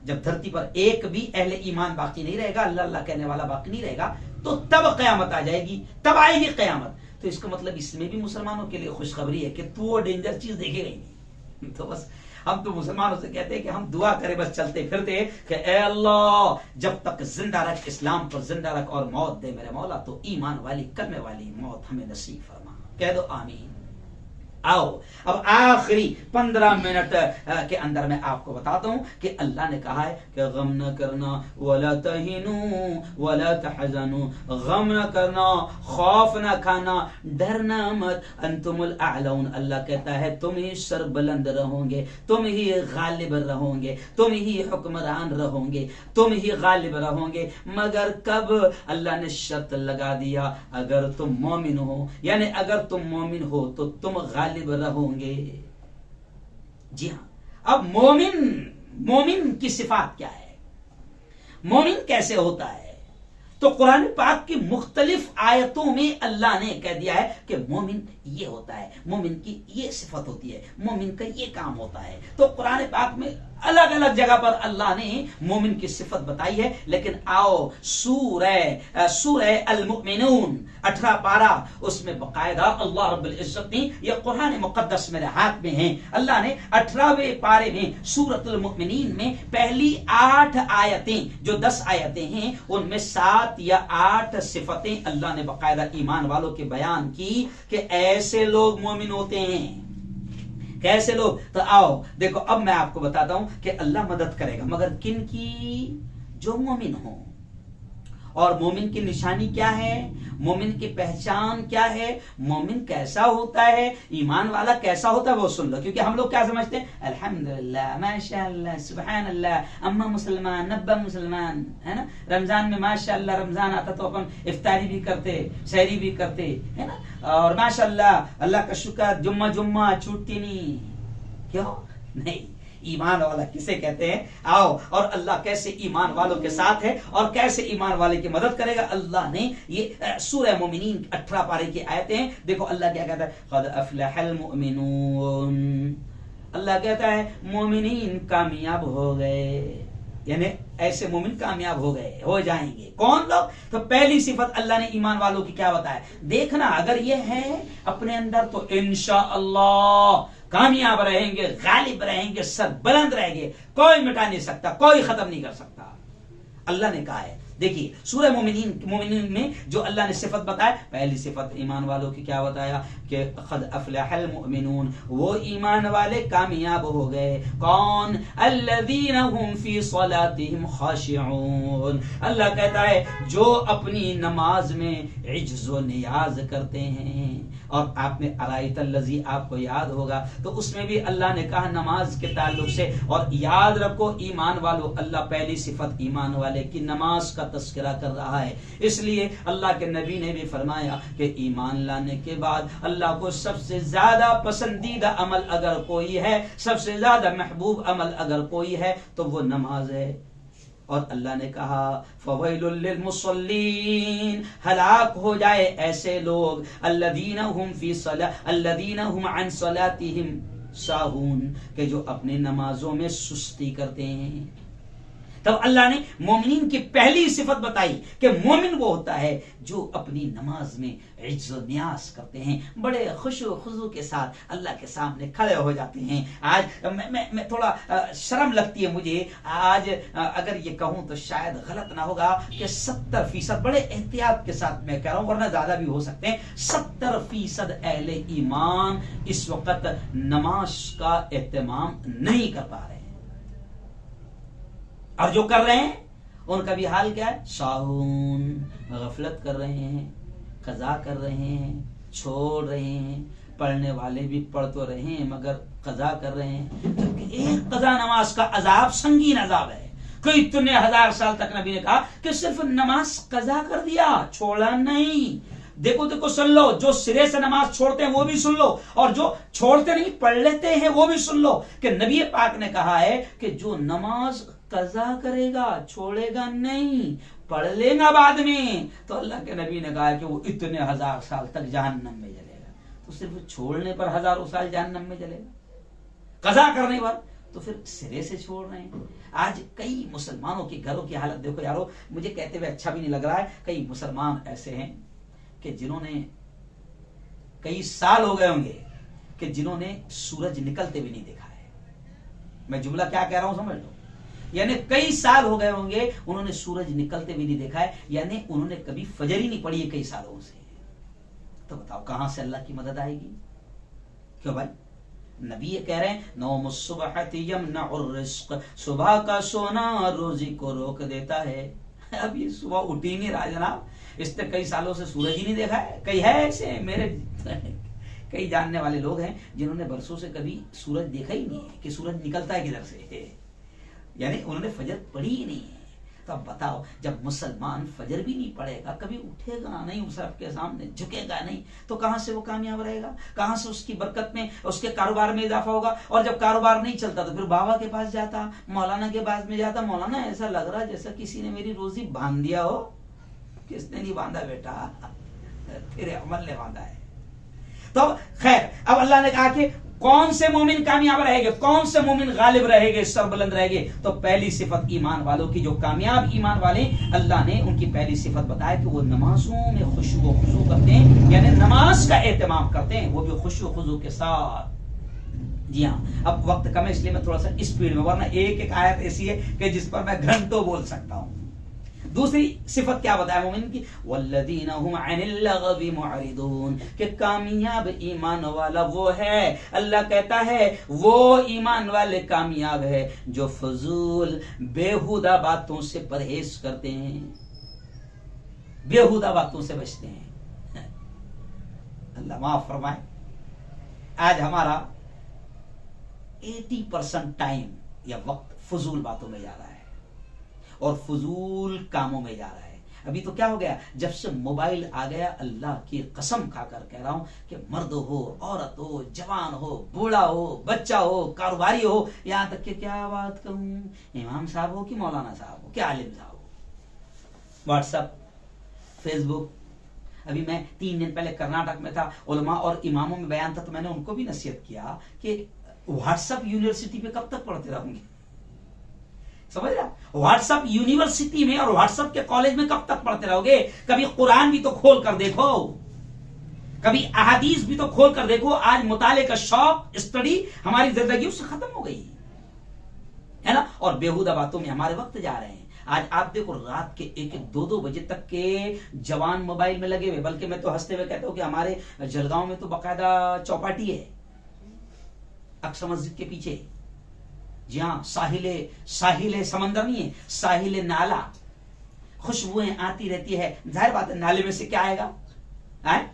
जब धरती पर एक भी अहले ईमान बाकी नहीं रहेगा, अल्लाह अल्लाह कहने वाला बाकी नहीं रहेगा, तो तब कयामत आ जाएगी, तब आएगी कयामत। तो इसका मतलब इसमें भी मुसलमानों के लिए खुशखबरी है कि तू वो डेंजर चीज देखेगा ही नहीं। तो बस हम तो मुसलमानों से कहते हैं कि हम दुआ करें बस चलते फिरते कि ए अल्लाह जब तक जिंदा रख, इस्लाम पर जिंदा रख और मौत दे मेरे मौला, तो ईमान वाली कलमे वाली मौत हमें नसीब फरमा। कह दो आमीन। आओ अब आखिरी 15 मिनट के अंदर मैं आपको बताता हूं कि अल्लाह ने कहा है कि गम न करना, वला तहिनू वला तहजनू, गम न करना, खौफ न खाना, डरना मत, अंतुमुल आलऊन। अल्लाह कहता है तुम ही सरबुलंद रहोगे, तुम ही गालिब रहोगे, तुम ही हुक्मरान रहोगे, तुम ही गालिब रहोगे। मगर कब? अल्लाह ने शर्त लगा दिया, अगर तुम मोमिन हो, यानी अगर तुम मोमिन हो तो तुम गालिब रहोगे। जी हां। अब मोमिन की सिफात क्या है, मोमिन कैसे होता है? तो कुरान पाक की मुख्तलिफ आयतों में अल्लाह ने कह दिया है कि मोमिन ये होता है, मोमिन की ये सिफत होती है, मोमिन का ये काम होता है। तो कुरान पाक में अलग अलग जगह पर अल्लाह ने मोमिन की सिफत बताई है। लेकिन आओ सूरह अल मुमिनून 18 पारा, उसमें बकायदा अल्लाह रब्बुल इज्जत ने, यह कुरान मुकद्दस मेरे हाथ में है, अल्लाह ने 18वें पारे में सूरतुल मुमिनीन में पहली 8 आयतें, जो 10 आयतें हैं, उनमें 7 या 8 सिफतें अल्लाह ने बकायदा ईमान वालों के बयान की कि ऐसे लोग मोमिन होते हैं। कैसे लोग? तो आओ देखो, अब मैं आपको बताता हूं कि अल्लाह मदद करेगा मगर किन की? जो मोमिन हो। और मोमिन की निशानी क्या है, मोमिन की पहचान क्या है, मोमिन कैसा होता है, ईमान वाला कैसा होता है, वो सुन लो। क्योंकि हम लोग क्या समझते हैं, अल्हम्दुलिल्लाह, माशाअल्लाह, सुभान अल्लाह, अम्मा मुसलमान नब्बा मुसलमान, है ना। रमजान में माशाअल्लाह रमजान आता तो अपन इफ्तारी भी करते, सहरी भी करते, है ना। और माशाअल्लाह अल्लाह का शुक्र, जुम्मा छूटती नहीं। क्यों? नहीं। ईमान वाला किसे कहते हैं? आओ, और अल्लाह कैसे ईमान वालों के साथ है और कैसे ईमान वाले की मदद करेगा, अल्लाह ने ये सूरह मोमिनीन 18 पारे की आयतें हैं। देखो अल्लाह क्या कहता है, क़द अफ़लहल मुमिनून। अल्लाह कहता है मोमिनीन कामयाब हो गए, यानी ऐसे मोमिन कामयाब हो गए, हो जाएंगे। कौन लोग? तो पहली सिफत अल्लाह ने ईमान वालों की क्या बताया, देखना अगर ये है अपने अंदर तो इंशाअल्लाह कामयाब रहेंगे, गालिब रहेंगे, सरबुलंद रहेंगे, कोई मिटा नहीं सकता, कोई खत्म नहीं कर सकता। अल्लाह ने कहा है। देखिए सूरह मोमिनीन में जो अल्लाह ने सिफत बताया, पहली सिफत ईमान वालों की क्या बताया कि क़द अफ़लहल मुमिनून, वो ईमान वाले कामयाब हो गए। कौन? अल्लज़ीना हुम फ़ी सलातिहिम ख़ाशिऊन। अल्लाह कहता है जो अपनी नमाज में इज्ज़ व नियाज करते हैं। और आपने अराइतल्लज़ी आपको याद होगा, तो उसमें भी अल्लाह ने कहा नमाज के ताल्लुक से। और याद रखो ईमान वालों, अल्लाह पहली सिफत ईमान वाले की नमाज का तस्करा कर रहा है। इसलिए अल्लाह के नबी ने भी फरमाया कि ईमान लाने के बाद अल्लाह को सबसे ज्यादा पसंदीदा अमल अगर कोई है, सबसे ज्यादा महबूब अमल अगर कोई है, तो वो नमाज है। और अल्लाह ने कहा फवैलुल लिल मुसल्लीन, हलाक हो जाए ऐसे लोग, अल्लज़ीना हुम अन सलातिहिम साहून, के जो अपनी नमाजों में सुस्ती करते हैं। तब अल्लाह ने मोमिनीन की पहली सिफत बताई कि मोमिन वो होता है जो अपनी नमाज में इज्जत न्यास करते हैं, बड़े खुशू खुजू के साथ अल्लाह के सामने खड़े हो जाते हैं। आज मैं थोड़ा शर्म लगती है मुझे आज अगर ये कहूं तो शायद गलत ना होगा कि 70%, बड़े एहतियात के साथ मैं कह रहा हूं वरना ज्यादा भी हो सकते हैं, 70% अहले ईमान इस वक्त नमाज का एहतमाम नहीं कर पा रहे हैं। और जो कर रहे हैं उनका भी हाल क्या है, साहून, गफलत कर रहे हैं, कज़ा कर रहे हैं, छोड़ रहे हैं। पढ़ने वाले भी पढ़ तो रहे हैं मगर कज़ा कर रहे हैं। क्योंकि एक कज़ा नमाज का अजाब संगीन अजाब है। कई इतने 1000 साल तक नबी ने कहा कि सिर्फ नमाज कज़ा कर दिया, छोड़ा नहीं। देखो सुन लो, जो सिरे से नमाज छोड़ते हैं वो भी सुन लो, और जो छोड़ते नहीं पढ़ लेते हैं वो भी सुन लो कि नबी पाक ने कहा है कि जो नमाज कज़ा करेगा, छोड़ेगा नहीं, पढ़ लेगा बाद में, तो अल्लाह के नबी ने कहा कि वो इतने 1000 साल तक जहन्नम में जलेगा। तो सिर्फ छोड़ने पर हजारों साल जहन्नम में जलेगा, कज़ा करने पर तो फिर सिरे से छोड़ रहे हैं। आज कई मुसलमानों के घरों की हालत देखो यारो, मुझे कहते हुए अच्छा भी नहीं लग रहा है। कई मुसलमान ऐसे हैं कि जिन्होंने कई साल हो गए होंगे कि जिन्होंने सूरज निकलते भी नहीं देखा है। मैं जुमला क्या कह रहा हूं समझ लो, यानी कई साल हो गए होंगे उन्होंने सूरज निकलते भी नहीं देखा है, यानी उन्होंने कभी फजर ही नहीं पढ़ी है कई सालों से। तो बताओ कहां से अल्लाह की मदद आएगी, क्यों भाई? नबी ये कह रहे हैं नौम सुबहति यमनउर रिस्क, सुबह का सोना रोजी को रोक देता है। अब ये सुबह उठ ही नहीं रहा जनाब, इसने कई सालों से सूरज ही नहीं देखा है। कई है ऐसे मेरे कई जानने वाले लोग हैं जिन्होंने बरसों से कभी सूरज देखा ही नहीं है कि सूरज निकलता है किधर से, यानी उन्होंने फजर पढ़ी ही नहीं है। तो अब बताओ, जब मुसलमान फजर भी नहीं पढ़ेगा, कभी उठेगा नहीं, मुसहफ के सामने झुकेगा नहीं, तो कहां से वो कामयाब रहेगा? कहां से उसकी बरकत में, उसके कारोबार में इजाफा होगा? और जब कारोबार नहीं चलता तो फिर बाबा के पास जाता, मौलाना के पास में जाता, मौलाना ऐसा लग रहा जैसा किसी ने मेरी रोजी बांध दिया हो। किसने नहीं बांधा बेटा, तेरे अमल ने बांधा है। तो खैर, अब अल्लाह ने कहा कि कौन से मोमिन कामयाब रहेंगे, कौन से मोमिन गालिब रहेंगे, सरबुलंद रहेंगे? तो पहली सिफत ईमान वालों की, जो कामयाब ईमान वाले, अल्लाह ने उनकी पहली सिफत बताया कि वो नमाजों में खुशू व खुजू करते हैं, यानी नमाज का एहतमाम करते हैं, वो भी खुशू खुजू के साथ। जी हाँ, अब वक्त कम है इसलिए मैं थोड़ा सा स्पीड में, वरना एक एक आयत ऐसी है कि जिस पर मैं घंटों बोल सकता हूं। दूसरी सिफत क्या बताया मोमिन की? वल्लदीना हुम अनिल लगवी मुअरिदून, कि कामयाब ईमान वाला वो है, अल्लाह कहता है वो ईमान वाले कामयाब है जो फजूल बेहुदा बातों से परहेज करते हैं, बेहुदा बातों से बचते हैं। अल्लाह माफ फरमाए, आज हमारा 80% टाइम या वक्त फजूल बातों में जा रहा है और फजूल कामों में जा रहा है। अभी तो क्या हो गया, जब से मोबाइल आ गया, अल्लाह की कसम खाकर कह रहा हूं कि मर्द हो, औरत हो, जवान हो, बूढ़ा हो, बच्चा हो, कारोबारी हो, यहां तक कि क्या बात कहूं, इमाम साहब हो कि मौलाना साहब हो कि आलिम साहब हो, व्हाट्सएप, फेसबुक। अभी मैं 3 दिन पहले कर्नाटक में था, उलमा और इमामों में बयान था, तो मैंने उनको भी नसीहत किया कि व्हाट्सएप यूनिवर्सिटी पे कब तक पढ़ते रहोगे? समझ रहा? व्हाट्सएप यूनिवर्सिटी में और व्हाट्सएप के कॉलेज में कब तक पढ़ते रहोगे? कभी कुरान भी तो खोल कर देखो, कभी अहादीस भी तो खोल कर देखो। आज मुताले का शौक, स्टडी हमारी जिंदगी से खत्म हो गई है ना, और बेहुदा बातों में हमारे वक्त जा रहे हैं। आज आप देखो, रात के 1-1, 2-2 बजे तक के जवान मोबाइल में लगे हुए, बल्कि मैं तो हंसते हुए कहता हूं कि हमारे जलगांव में तो बाकायदा चौपाटी है अक्सर मस्जिद के पीछे। जी हाँ, साहिले समंदर नहीं है, साहिले नाला, खुशबुएं आती रहती है। जाहिर बात है, नाले में से क्या आएगा, आए?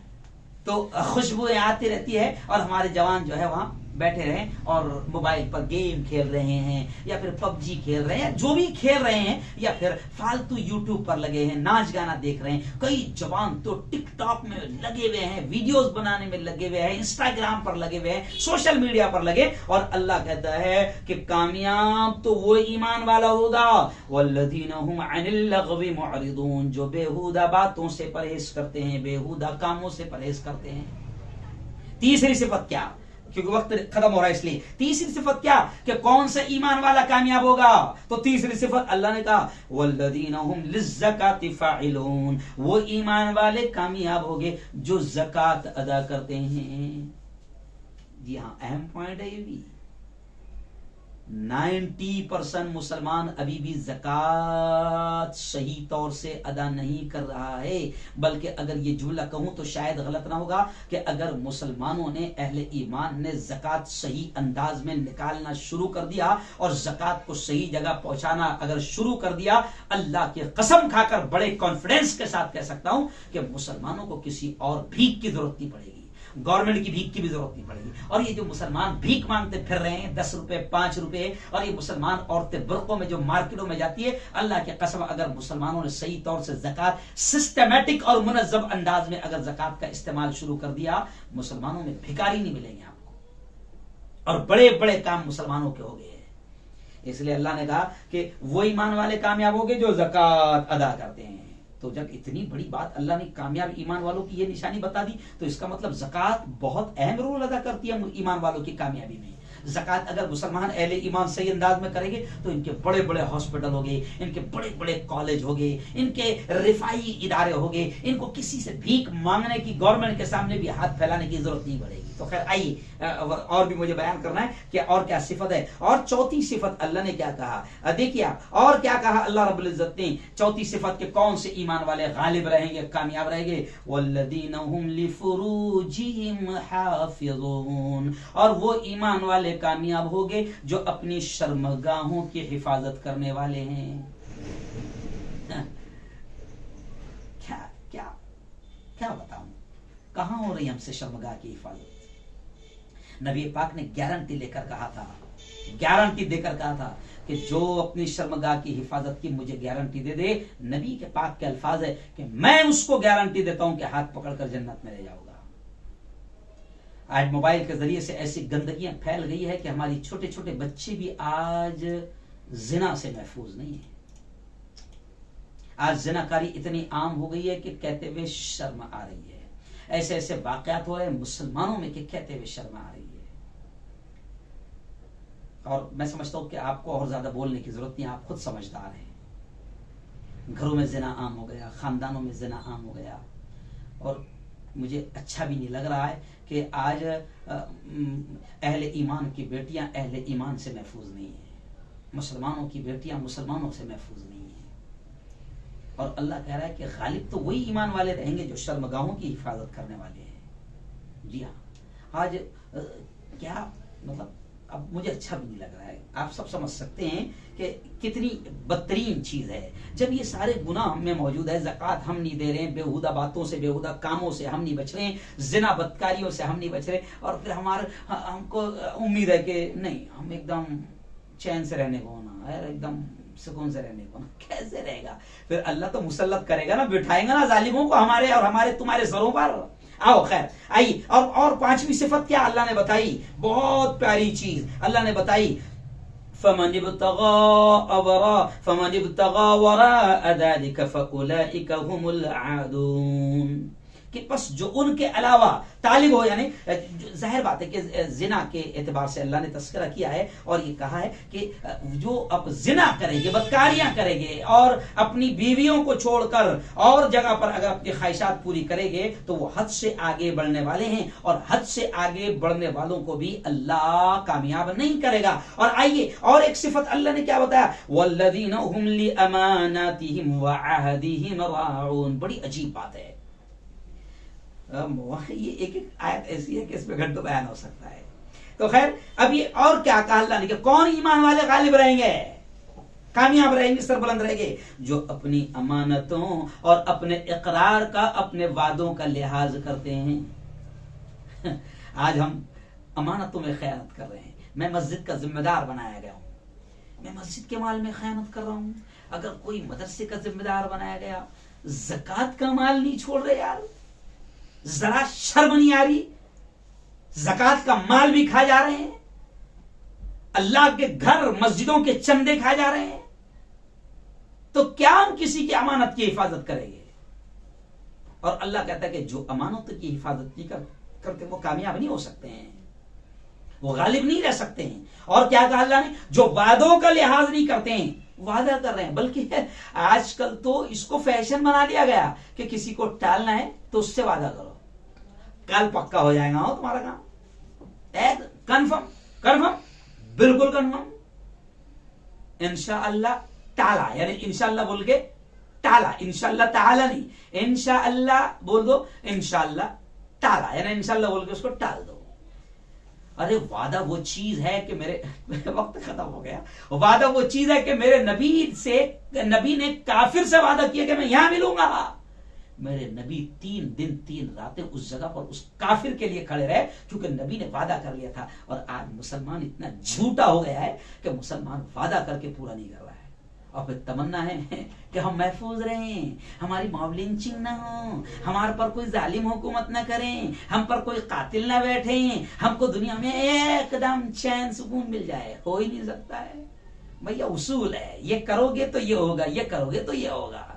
तो खुशबुएं आती रहती है और हमारे जवान जो है वहां बैठे रहे और मोबाइल पर गेम खेल रहे हैं, या फिर पबजी खेल रहे हैं, जो भी खेल रहे हैं, या फिर फालतू यूट्यूब पर लगे हैं, नाच गाना देख रहे हैं। कई जवान तो टिकटॉक में लगे हुए हैं, वीडियोस बनाने में लगे हुए हैं, इंस्टाग्राम पर लगे हुए हैं, सोशल मीडिया पर लगे। और अल्लाह कहता है कि कामयाब तो वो ईमान वाला होगा, वल्लज़ीना हुम अनिल लगवी मुअरिदून, जो बेहुदा बातों से परहेज करते हैं, बेहुदा कामों से परहेज करते हैं। तीसरी सिफत क्या, क्योंकि वक्त खत्म हो रहा है इसलिए, तीसरी सिफत क्या कि कौन सा ईमान वाला कामयाब होगा? तो तीसरी सिफत अल्लाह ने कहा वल्लज़ीना हुम लिज़्ज़काति फ़ाइलून, वो ईमान वाले कामयाब होंगे जो ज़कात अदा करते हैं। जी हाँ, अहम पॉइंट है ये भी। 90% मुसलमान अभी भी ज़कात सही तौर से अदा नहीं कर रहा है। बल्कि अगर ये जुमला कहूं तो शायद गलत ना होगा कि अगर मुसलमानों ने, अहले ईमान ने ज़कात सही अंदाज में निकालना शुरू कर दिया और ज़कात को सही जगह पहुंचाना अगर शुरू कर दिया, अल्लाह की कसम खाकर बड़े कॉन्फिडेंस के साथ कह सकता हूं कि मुसलमानों को किसी और भीख की जरूरत नहीं पड़ेगी, गवर्नमेंट की भीख की भी जरूरत नहीं पड़ेगी। और ये जो मुसलमान भीख मांगते फिर रहे हैं 10 रुपए 5 रुपए, और ये मुसलमान औरतें बुर्कों में जो मार्केटों में जाती है, अल्लाह की कसम अगर मुसलमानों ने सही तौर से ज़कात सिस्टमैटिक और मुनज़्ज़म अंदाज में अगर ज़कात का इस्तेमाल शुरू कर दिया, मुसलमानों में भिखारी नहीं मिलेंगे आपको, और बड़े बड़े काम मुसलमानों के हो गए। इसलिए अल्लाह ने कहा कि वो ईमान वाले कामयाब होंगे जो ज़कात अदा करते हैं। तो जब इतनी बड़ी बात अल्लाह ने कामयाब ईमान वालों की ये निशानी बता दी, तो इसका मतलब ज़कात बहुत अहम रोल अदा करती है ईमान वालों की कामयाबी में। ज़कात अगर मुसलमान अहले ईमान सही अंदाज में करेंगे तो इनके बड़े बड़े हॉस्पिटल हो गए, इनके बड़े बड़े कॉलेज हो गए, इनके रिफाई इदारे हो गए, इनको किसी से भीख मांगने की, गवर्नमेंट के सामने भी हाथ फैलाने की जरूरत नहीं पड़ेगी। तो खैर आइए और भी मुझे बयान करना है कि और क्या सिफत है। और चौथी सिफत अल्लाह ने क्या कहा, देखिए आप, और क्या कहा अल्लाह रब्बुल इज्जत ने चौथी सिफत के कौन से ईमान वाले गालिब रहेंगे, कामयाब रहेंगे, वल्लदीना हुम लिफुरूजिहिम हाफिज़ून, और वो ईमान वाले कामयाब होंगे जो अपनी शर्मगाहों की हिफाजत करने वाले हैं। क्या क्या क्या बताऊं, कहां हो रही हमसे शर्मगाह की हिफाजत। नबी पाक ने गारंटी लेकर कहा था, गारंटी देकर कहा था कि जो अपनी शर्मगाह की हिफाजत की मुझे गारंटी दे दे, नबी के पाक के अल्फाज है कि मैं उसको गारंटी देता हूं कि हाथ पकड़कर जन्नत में ले जाऊंगा। आज मोबाइल के जरिए से ऐसी गंदगियां फैल गई है कि हमारी छोटे छोटे बच्चे भी आज जिना से महफूज नहीं है। आज जिनाकारी इतनी आम हो गई है कि कहते हुए शर्म आ रही है। ऐसे ऐसे वाकयात हो रहे हैं मुसलमानों में कि कहते हुए शर्म आ रही है। और मैं समझता हूं कि आपको और ज्यादा बोलने की जरूरत नहीं, आप खुद समझदार हैं। घरों में जिना आम हो गया, खानदानों में जिना आम हो गया, और मुझे अच्छा भी नहीं लग रहा है कि आज अहले ईमान की बेटियां अहले ईमान से महफूज नहीं है, मुसलमानों की बेटियां मुसलमानों से महफूज नहीं है। और अल्लाह कह रहा है कि गालिब तो वही ईमान वाले रहेंगे जो शर्मगाहों की हिफाजत करने वाले हैं। जी हाँ, आज क्या मतलब, अब मुझे अच्छा भी नहीं लग रहा है। आप सब समझ सकते हैं कि कितनी बदतरीन चीज है जब ये सारे गुनाह हम में मौजूद है। ज़कात हम नहीं दे रहे हैं, बेहुदा बातों से, बेहुदा कामों से हम नहीं बच रहे हैं, जिना बदकारियों से हम नहीं बच रहे, और फिर हमको उम्मीद है कि नहीं, हम एकदम चैन से रहने को ना यार, एकदम सुकून से रहने को ना। कैसे रहेगा फिर? अल्लाह तो मुसल्लत करेगा ना, बिठाएगा ना जालिमों को हमारे और हमारे तुम्हारे सरों पर। आओ खैर आइए, और पांचवी सिफत क्या अल्लाह ने बताई, बहुत प्यारी चीज अल्लाह ने बताई, फमन इब्तगा वराअ ज़ालिका फउलाइका हुमुल आदून, कि बस जो उनके अलावा तालिब हो, यानी जाहिर बात है कि जिना के एतबार से अल्लाह ने तस्करा किया है और ये कहा है कि जो अब जिना करेंगे, बदकारियां करेंगे और अपनी बीवियों को छोड़कर और जगह पर अगर अपनी ख्वाहिशात पूरी करेंगे तो वो हद से आगे बढ़ने वाले हैं, और हद से आगे बढ़ने वालों को भी अल्लाह कामयाब नहीं करेगा। और आइए और एक सिफत अल्लाह ने क्या बताया, वल्लज़ीना हुम लिअमानातिहिम व अहदिहिम राऊन। बड़ी अजीब बात है, ये एक एक आयत ऐसी है कि इसमें घंटों बयान हो सकता है। तो खैर अब ये और क्या कहा अल्लाह ने कि कौन ईमान वाले गालिब रहेंगे, कामयाब रहेंगे, सरबुलंद रहेंगे, जो अपनी अमानतों और अपने इकरार का, अपने वादों का लिहाज करते हैं। आज हम अमानतों में खयानत कर रहे हैं। मैं मस्जिद का जिम्मेदार बनाया गया हूं, मैं मस्जिद के माल में खयानत कर रहा हूं। अगर कोई मदरसे का जिम्मेदार बनाया गया, ज़कात का माल नहीं छोड़ रहे यार, जरा शर्म नहीं आ रही, ज़कात का माल भी खा जा रहे हैं, अल्लाह के घर मस्जिदों के चंदे खा जा रहे हैं, तो क्या हम किसी की अमानत की हिफाजत करेंगे? और अल्लाह कहता है कि जो अमानत की हिफाजत नहीं करते वो कामयाब नहीं हो सकते हैं, वो गालिब नहीं रह सकते हैं। और क्या कहा अल्लाह ने, जो वादों का लिहाज नहीं करते हैं, वादा कर रहे हैं, बल्कि आजकल तो इसको फैशन बना दिया गया कि किसी को टालना है तो उससे वादा करो, कल पक्का हो जाएगा हो तुम्हारा काम, कन्फर्म कन्फर्म बिल्कुल कन्फर्म, इंशाअल्लाह ताला, यानी इंशाअल्लाह बोल के ताला, इंशाअल्लाह ताला नहीं, इंशाअल्लाह बोल दो, इंशाअल्लाह ताला, यानी इंशाअल्लाह बोल के उसको टाल दो। अरे वादा वो चीज है कि मेरे वक्त खत्म हो गया, वादा वो चीज है कि मेरे नबी ने काफिर से वादा किया कि मैं यहां मिलूंगा। मेरे नबी 3 दिन 3 रातें उस जगह पर उस काफिर के लिए खड़े रहे, क्योंकि नबी ने वादा कर लिया था। और आज मुसलमान इतना झूठा हो गया है कि मुसलमान वादा करके पूरा नहीं कर रहा है, और फिर तमन्ना है कि हम महफूज रहें, हमारी मॉब लिंचिंग ना हो, हमारे पर कोई जालिम हुकूमत ना करें, हम पर कोई कातिल ना बैठे, हमको दुनिया में एकदम चैन सुकून मिल जाए। हो ही नहीं सकता है भैया, उसूल है, ये करोगे तो ये होगा, ये करोगे तो ये होगा।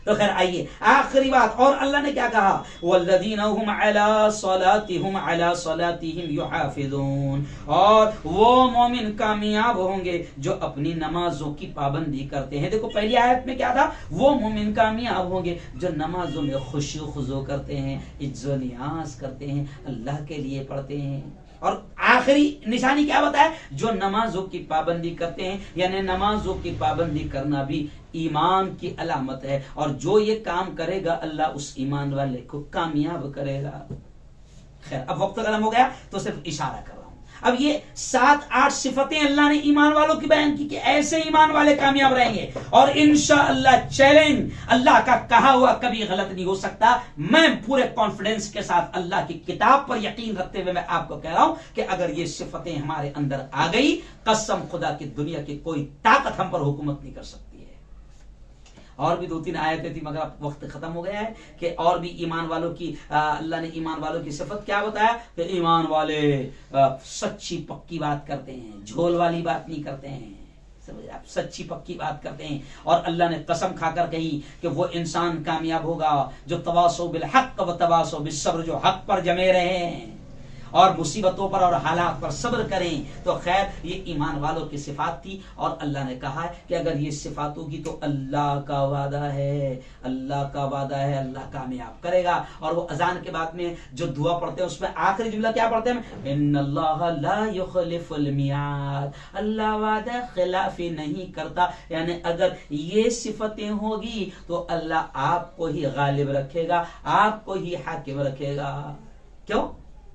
तो खैर आइए आखिरी बात, और अल्लाह ने क्या कहा, वल्लज़ीना हुम अला सलातिहिम युहाफिज़ून, और वो मोमिन कामयाब होंगे जो अपनी नमाजों की पाबंदी करते हैं। देखो पहली आयत में क्या था, वो मोमिन कामयाब होंगे जो नमाजों में खुशू खुजू करते हैं, इज्जो नियाज करते हैं, अल्लाह के लिए पढ़ते हैं। और आखिरी निशानी क्या बताया, जो नमाजों की पाबंदी करते हैं, यानी नमाजों की पाबंदी करना भी ईमान की अलामत है, और जो ये काम करेगा अल्लाह उस ईमान वाले को कामयाब करेगा। खैर अब वक्त खत्म हो गया तो सिर्फ इशारा कर रहा हूं। अब ये 7-8 सिफतें अल्लाह ने ईमान वालों की बयान की कि ऐसे ईमान वाले कामयाब रहेंगे, और इंशाअल्लाह चैलेंज, अल्लाह का कहा हुआ कभी गलत नहीं हो सकता। मैं पूरे कॉन्फिडेंस के साथ अल्लाह की किताब पर यकीन रखते हुए मैं आपको कह रहा हूं कि अगर ये सिफतें हमारे अंदर आ गई, कसम खुदा की दुनिया की कोई ताकत हम पर हुकूमत नहीं कर सकती है। और भी 2-3 आयतें थी मगर अब वक्त खत्म हो गया है कि और भी ईमान वालों की अल्लाह ने ईमान वालों की सिफत क्या बताया कि ईमान वाले सच्ची पक्की बात करते हैं, झोल वाली बात नहीं करते हैं। समझ आप, सच्ची पक्की बात करते हैं। और अल्लाह ने कसम खाकर कही कि वो इंसान कामयाब होगा जो तवासो बिल हक व तवासो बिस सब्र, जो हक पर जमे रहे हैं और मुसीबतों पर और हालात पर सब्र करें। तो खैर ये ईमान वालों की सिफात थी, और अल्लाह ने कहा है कि अगर ये सिफात होगी तो अल्लाह का वादा है, अल्लाह का वादा है, अल्लाह कामयाब करेगा। और वो अजान के बाद में जो दुआ पढ़ते हैं उसमें आखिरी जुमला क्या पढ़ते हैं, इन्नल्लाह ला युखलिफुल मियाद, अल्लाह वादा खिलाफी नहीं करता। यानी अगर ये सिफतें होगी तो अल्लाह आपको ही गालिब रखेगा, आपको ही हाकिम रखेगा। क्यों?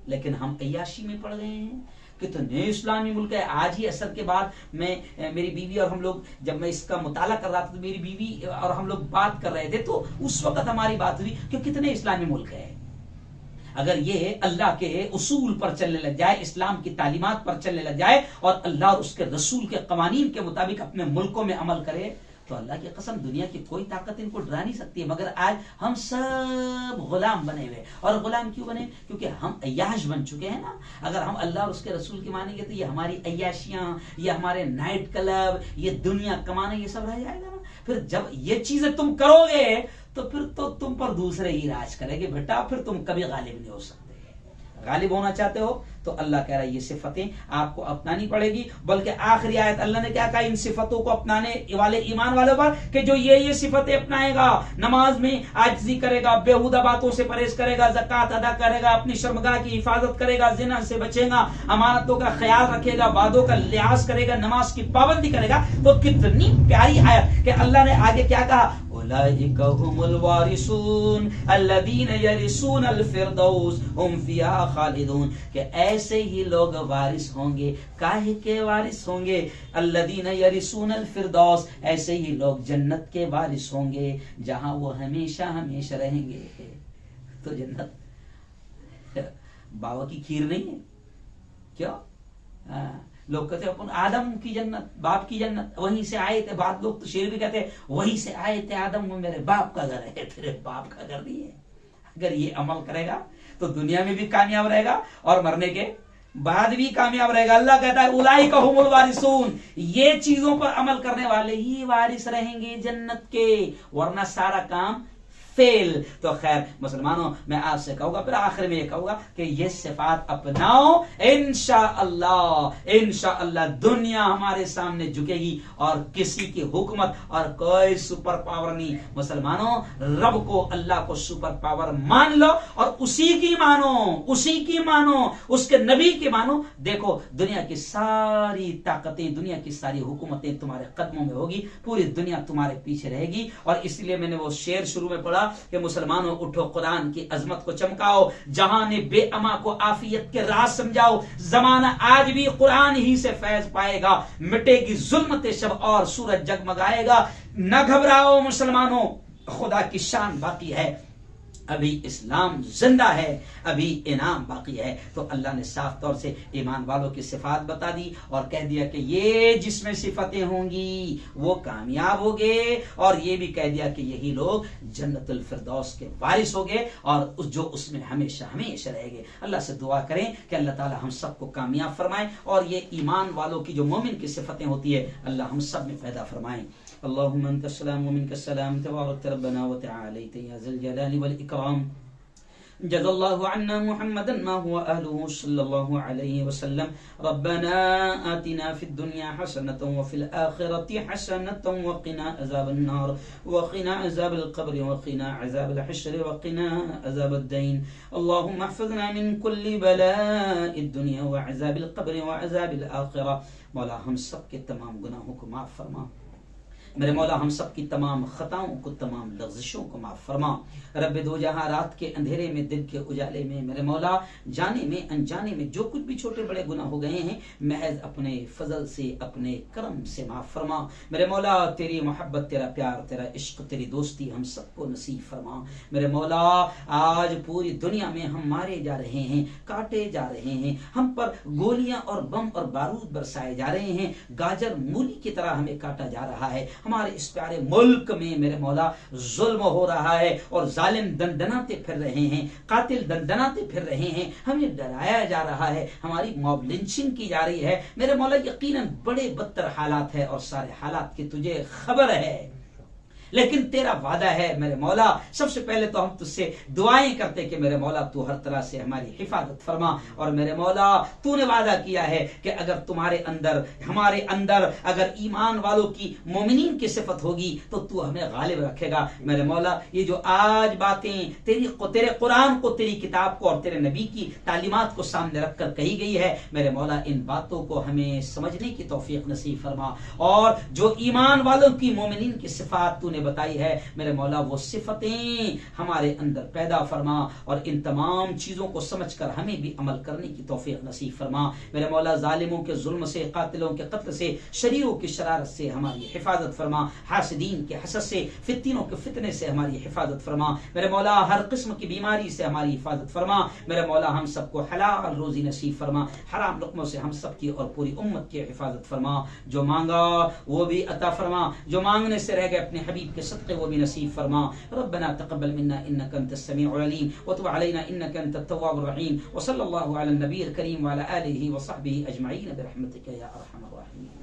लेकिन हम अय्याशी में पड़ गए हैं। कितने इस्लामी मुल्क है, आज ही असर के बाद मैं मेरी बीवी और हम लोग, जब मैं इसका मुताला कर रहा था तो मेरी बीवी और हम लोग बात कर रहे थे, तो उस वक्त हमारी बात हुई कि कितने इस्लामी मुल्क है। अगर ये अल्लाह के उसूल पर चलने लग जाए, इस्लाम की तालीमात पर चलने लग जाए, और अल्लाह और उसके रसूल के कवानीन के मुताबिक अपने मुल्कों में अमल करे, तो अल्लाह की कसम दुनिया की कोई ताकत इनको डरा नहीं सकती है। मगर आज हम सब गुलाम बने हुए, और गुलाम क्यों बने? क्योंकि हम अय्याश बन चुके हैं ना। अगर हम अल्लाह और उसके रसूल की मानेंगे तो ये हमारी अय्याशियां, ये हमारे नाइट क्लब, ये दुनिया कमाना, ये सब रह जाएगा ना। फिर जब ये चीजें तुम करोगे तो फिर तो तुम पर दूसरे ही राज करेंगे बेटा, फिर तुम कभी गालिब नहीं हो सकते। गालिब होना चाहते हो तो अल्लाह कह रहा है ये सिफतें आपको अपनानी पड़ेगी। बल्कि आखिरी आयत अल्लाह ने क्या कहा इन सिफतों को अपनाने वाले ईमान वालों पर, कि जो ये सिफतें अपनाएगा, नमाज में आजिज़ी करेगा, बेहुदा बातों से परहेज करेगा, ज़कात अदा करेगा, अपनी शर्मगाह की हिफाजत करेगा, जिना से बचेगा, अमानतों का ख्याल रखेगा, वादों का लिहाज करेगा, नमाज की पाबंदी करेगा। तो कितनी प्यारी आयत कि अल्लाह ने आगे क्या कहा, उलाइका हुमुल वारिसून अल्लज़ीना यरिसूनल फिरदौस हुम फिहा खालिदून, कि ऐसे ही लोग वारिस होंगे। काहे के वारिस होंगे? अल्लज़ीना यरिसूनल फिरदौस, ऐसे ही लोग जन्नत के वारिस होंगे जहां वो हमेशा हमेशा रहेंगे। तो जन्नत बाबा की खीर नहीं है क्या? लोग कहते अपन आदम की जन्नत, बाप की जन्नत, वहीं से आए थे। बाद लोग तो शेर भी कहते वहीं से आए थे आदम, वो मेरे बाप का घर है, तेरे बाप का घर नहीं है। अगर ये अमल करेगा तो दुनिया में भी कामयाब रहेगा और मरने के बाद भी कामयाब रहेगा। अल्लाह कहता है उलाइका हुमुल वारिसून, ये चीजों पर अमल करने वाले ही वारिस रहेंगे जन्नत के, वरना सारा काम फेल। तो खैर मुसलमानों, मैं आपसे कहूंगा, फिर आखिर में ये कहूंगा कि ये सिफात अपनाओ, इंशाअल्लाह इंशाअल्लाह दुनिया हमारे सामने झुकेगी और किसी की हुकूमत और कोई सुपर पावर नहीं। मुसलमानों, रब को, अल्लाह को सुपर पावर मान लो और उसी की मानो, उसके नबी की मानो। देखो दुनिया की सारी ताकतें, दुनिया की सारी हुकूमतें तुम्हारे कदमों में होगी, पूरी दुनिया तुम्हारे पीछे रहेगी। और इसलिए मैंने वो शेर शुरू में पढ़ा कि मुसलमानों उठो, कुरान की अजमत को चमकाओ, जहां ने बेअमा को आफियत के राज समझाओ। जमाना आज भी कुरान ही से फैज पाएगा, मिटेगी जुल्मते शब और सूरज जगमगाएगा। न घबराओ मुसलमानों, खुदा की शान बाकी है, अभी इस्लाम जिंदा है, अभी इनाम बाकी है। तो अल्लाह ने साफ तौर से ईमान वालों की सिफात बता दी और कह दिया कि ये जिसमें सिफतें होंगी वो कामयाब होंगे, और ये भी कह दिया कि यही लोग जन्नतुल फिरदौस के वारिस होंगे और जो उसमें हमेशा हमेशा रहेंगे। अल्लाह से दुआ करें कि अल्लाह ताला हम सबको कामयाब फरमाए और ये ईमान वालों की जो मोमिन की सिफतें होती है अल्लाह हम सब में पैदा फरमाए। अल्लाहुम्मा अंतस सलाम व मिनकस सलाम तबारक रब्बना व तआलैत या ज़ल जलाली वल इकराम। जज़ल्लाहु अन्ना मुहम्मदन मा हुवा अहलुहु सल्लल्लाहु अलैहि वसल्लम। रब्बना आतिना फिद दुनिया हसनतन व फिल आखिरति हसनतन व क़िना अज़ाबन नार व क़िना अज़ाबल क़ब्र व क़िना अज़ाबल हश्र व क़िना अज़ाबद दीन। अल्लाहुम्मा अहफ़िज़ना मिन कुल्लि बलाइद दुनिया व अज़ाबिल क़ब्र व अज़ाबिल आखिरा। मौला हम सब के तमाम गुनाहों को माफ़ फरमा। मेरे मौला हम सब की तमाम खताओं को, तमाम लग़्ज़िशों को माफ़ फरमा। रब दो जहां रात के अंधेरे में, दिन के उजाले में, मेरे मौला जाने में अनजाने में जो कुछ भी छोटे बड़े गुनाह हो गए हैं, महज अपने फजल से, अपने करम से माफ़ फरमा। मेरे मौला तेरी मोहब्बत, तेरा प्यार, तेरा इश्क, तेरी दोस्ती हम सबको नसीब फरमा। मेरे मौला आज पूरी दुनिया में हम मारे जा रहे हैं, काटे जा रहे हैं, हम पर गोलियां और बम और बारूद बरसाए जा रहे हैं, गाजर मूली की तरह हमें काटा जा रहा है। हमारे इस प्यारे मुल्क में मेरे मौला जुल्म हो रहा है और जालिम दंदनाते फिर रहे हैं, कातिल दंदनाते फिर रहे हैं, हमें डराया जा रहा है, हमारी मॉब लिंचिंग की जा रही है। मेरे मौला यकीनन बड़े बदतर हालात है और सारे हालात की तुझे खबर है, लेकिन तेरा वादा है मेरे मौला। सबसे पहले तो हम तुझसे दुआएं करते कि मेरे मौला तू हर तरह से हमारी हिफाजत फरमा। और मेरे मौला तूने वादा किया है कि अगर तुम्हारे अंदर, हमारे अंदर अगर ईमान वालों की, मोमिनीन की सिफत होगी तो तू हमें गालिब रखेगा। मेरे मौला ये जो आज बातें तेरे कुरान को, तेरी किताब को और तेरे नबी की तालीमात को सामने रखकर कही गई है, मेरे मौला इन बातों को हमें समझने की तौफीक नसीब फरमा। और जो ईमान वालों की, मोमिनीन की सिफात तूने बताई है, मेरे मौला वो सिफतें हमारे अंदर पैदा फरमा और इन तमाम चीजों को समझकर हमें भी अमल करने की तौफीक नसीब फरमा। मेरे मौला जालिमों के जुल्म से, कातिलों के कत्ल से, शरीरों की शरारत से हमारी हिफाजत फरमा। हासिदीन के हसद से, फित्तीनों के फितने से हमारी हिफाजत फरमा। मेरे मौला हर किस्म की बीमारी से हमारी हिफाजत फरमा। मेरे मौला हम सबको हलाल रोजी नसीब फरमा, हराम लुक़्मों से हम सबकी और पूरी उम्मत की हिफाजत फरमा। जो मांगा वो भी अता फरमा, जो मांगने से रह गए अपने हबीब के सदक़े वो भी नसीब फरमा। रब्बना तक़ब्बल मिन्ना इन्नका अंतस समीउल अलीम व तुब अलैना इन्नका अंतत तव्वाबुर रहीम व सल्लल्लाहु अला नबील करीम व अला आलिहि व सहबिहि अजमईन बिरहमतिका या अरहमर राहिमीन।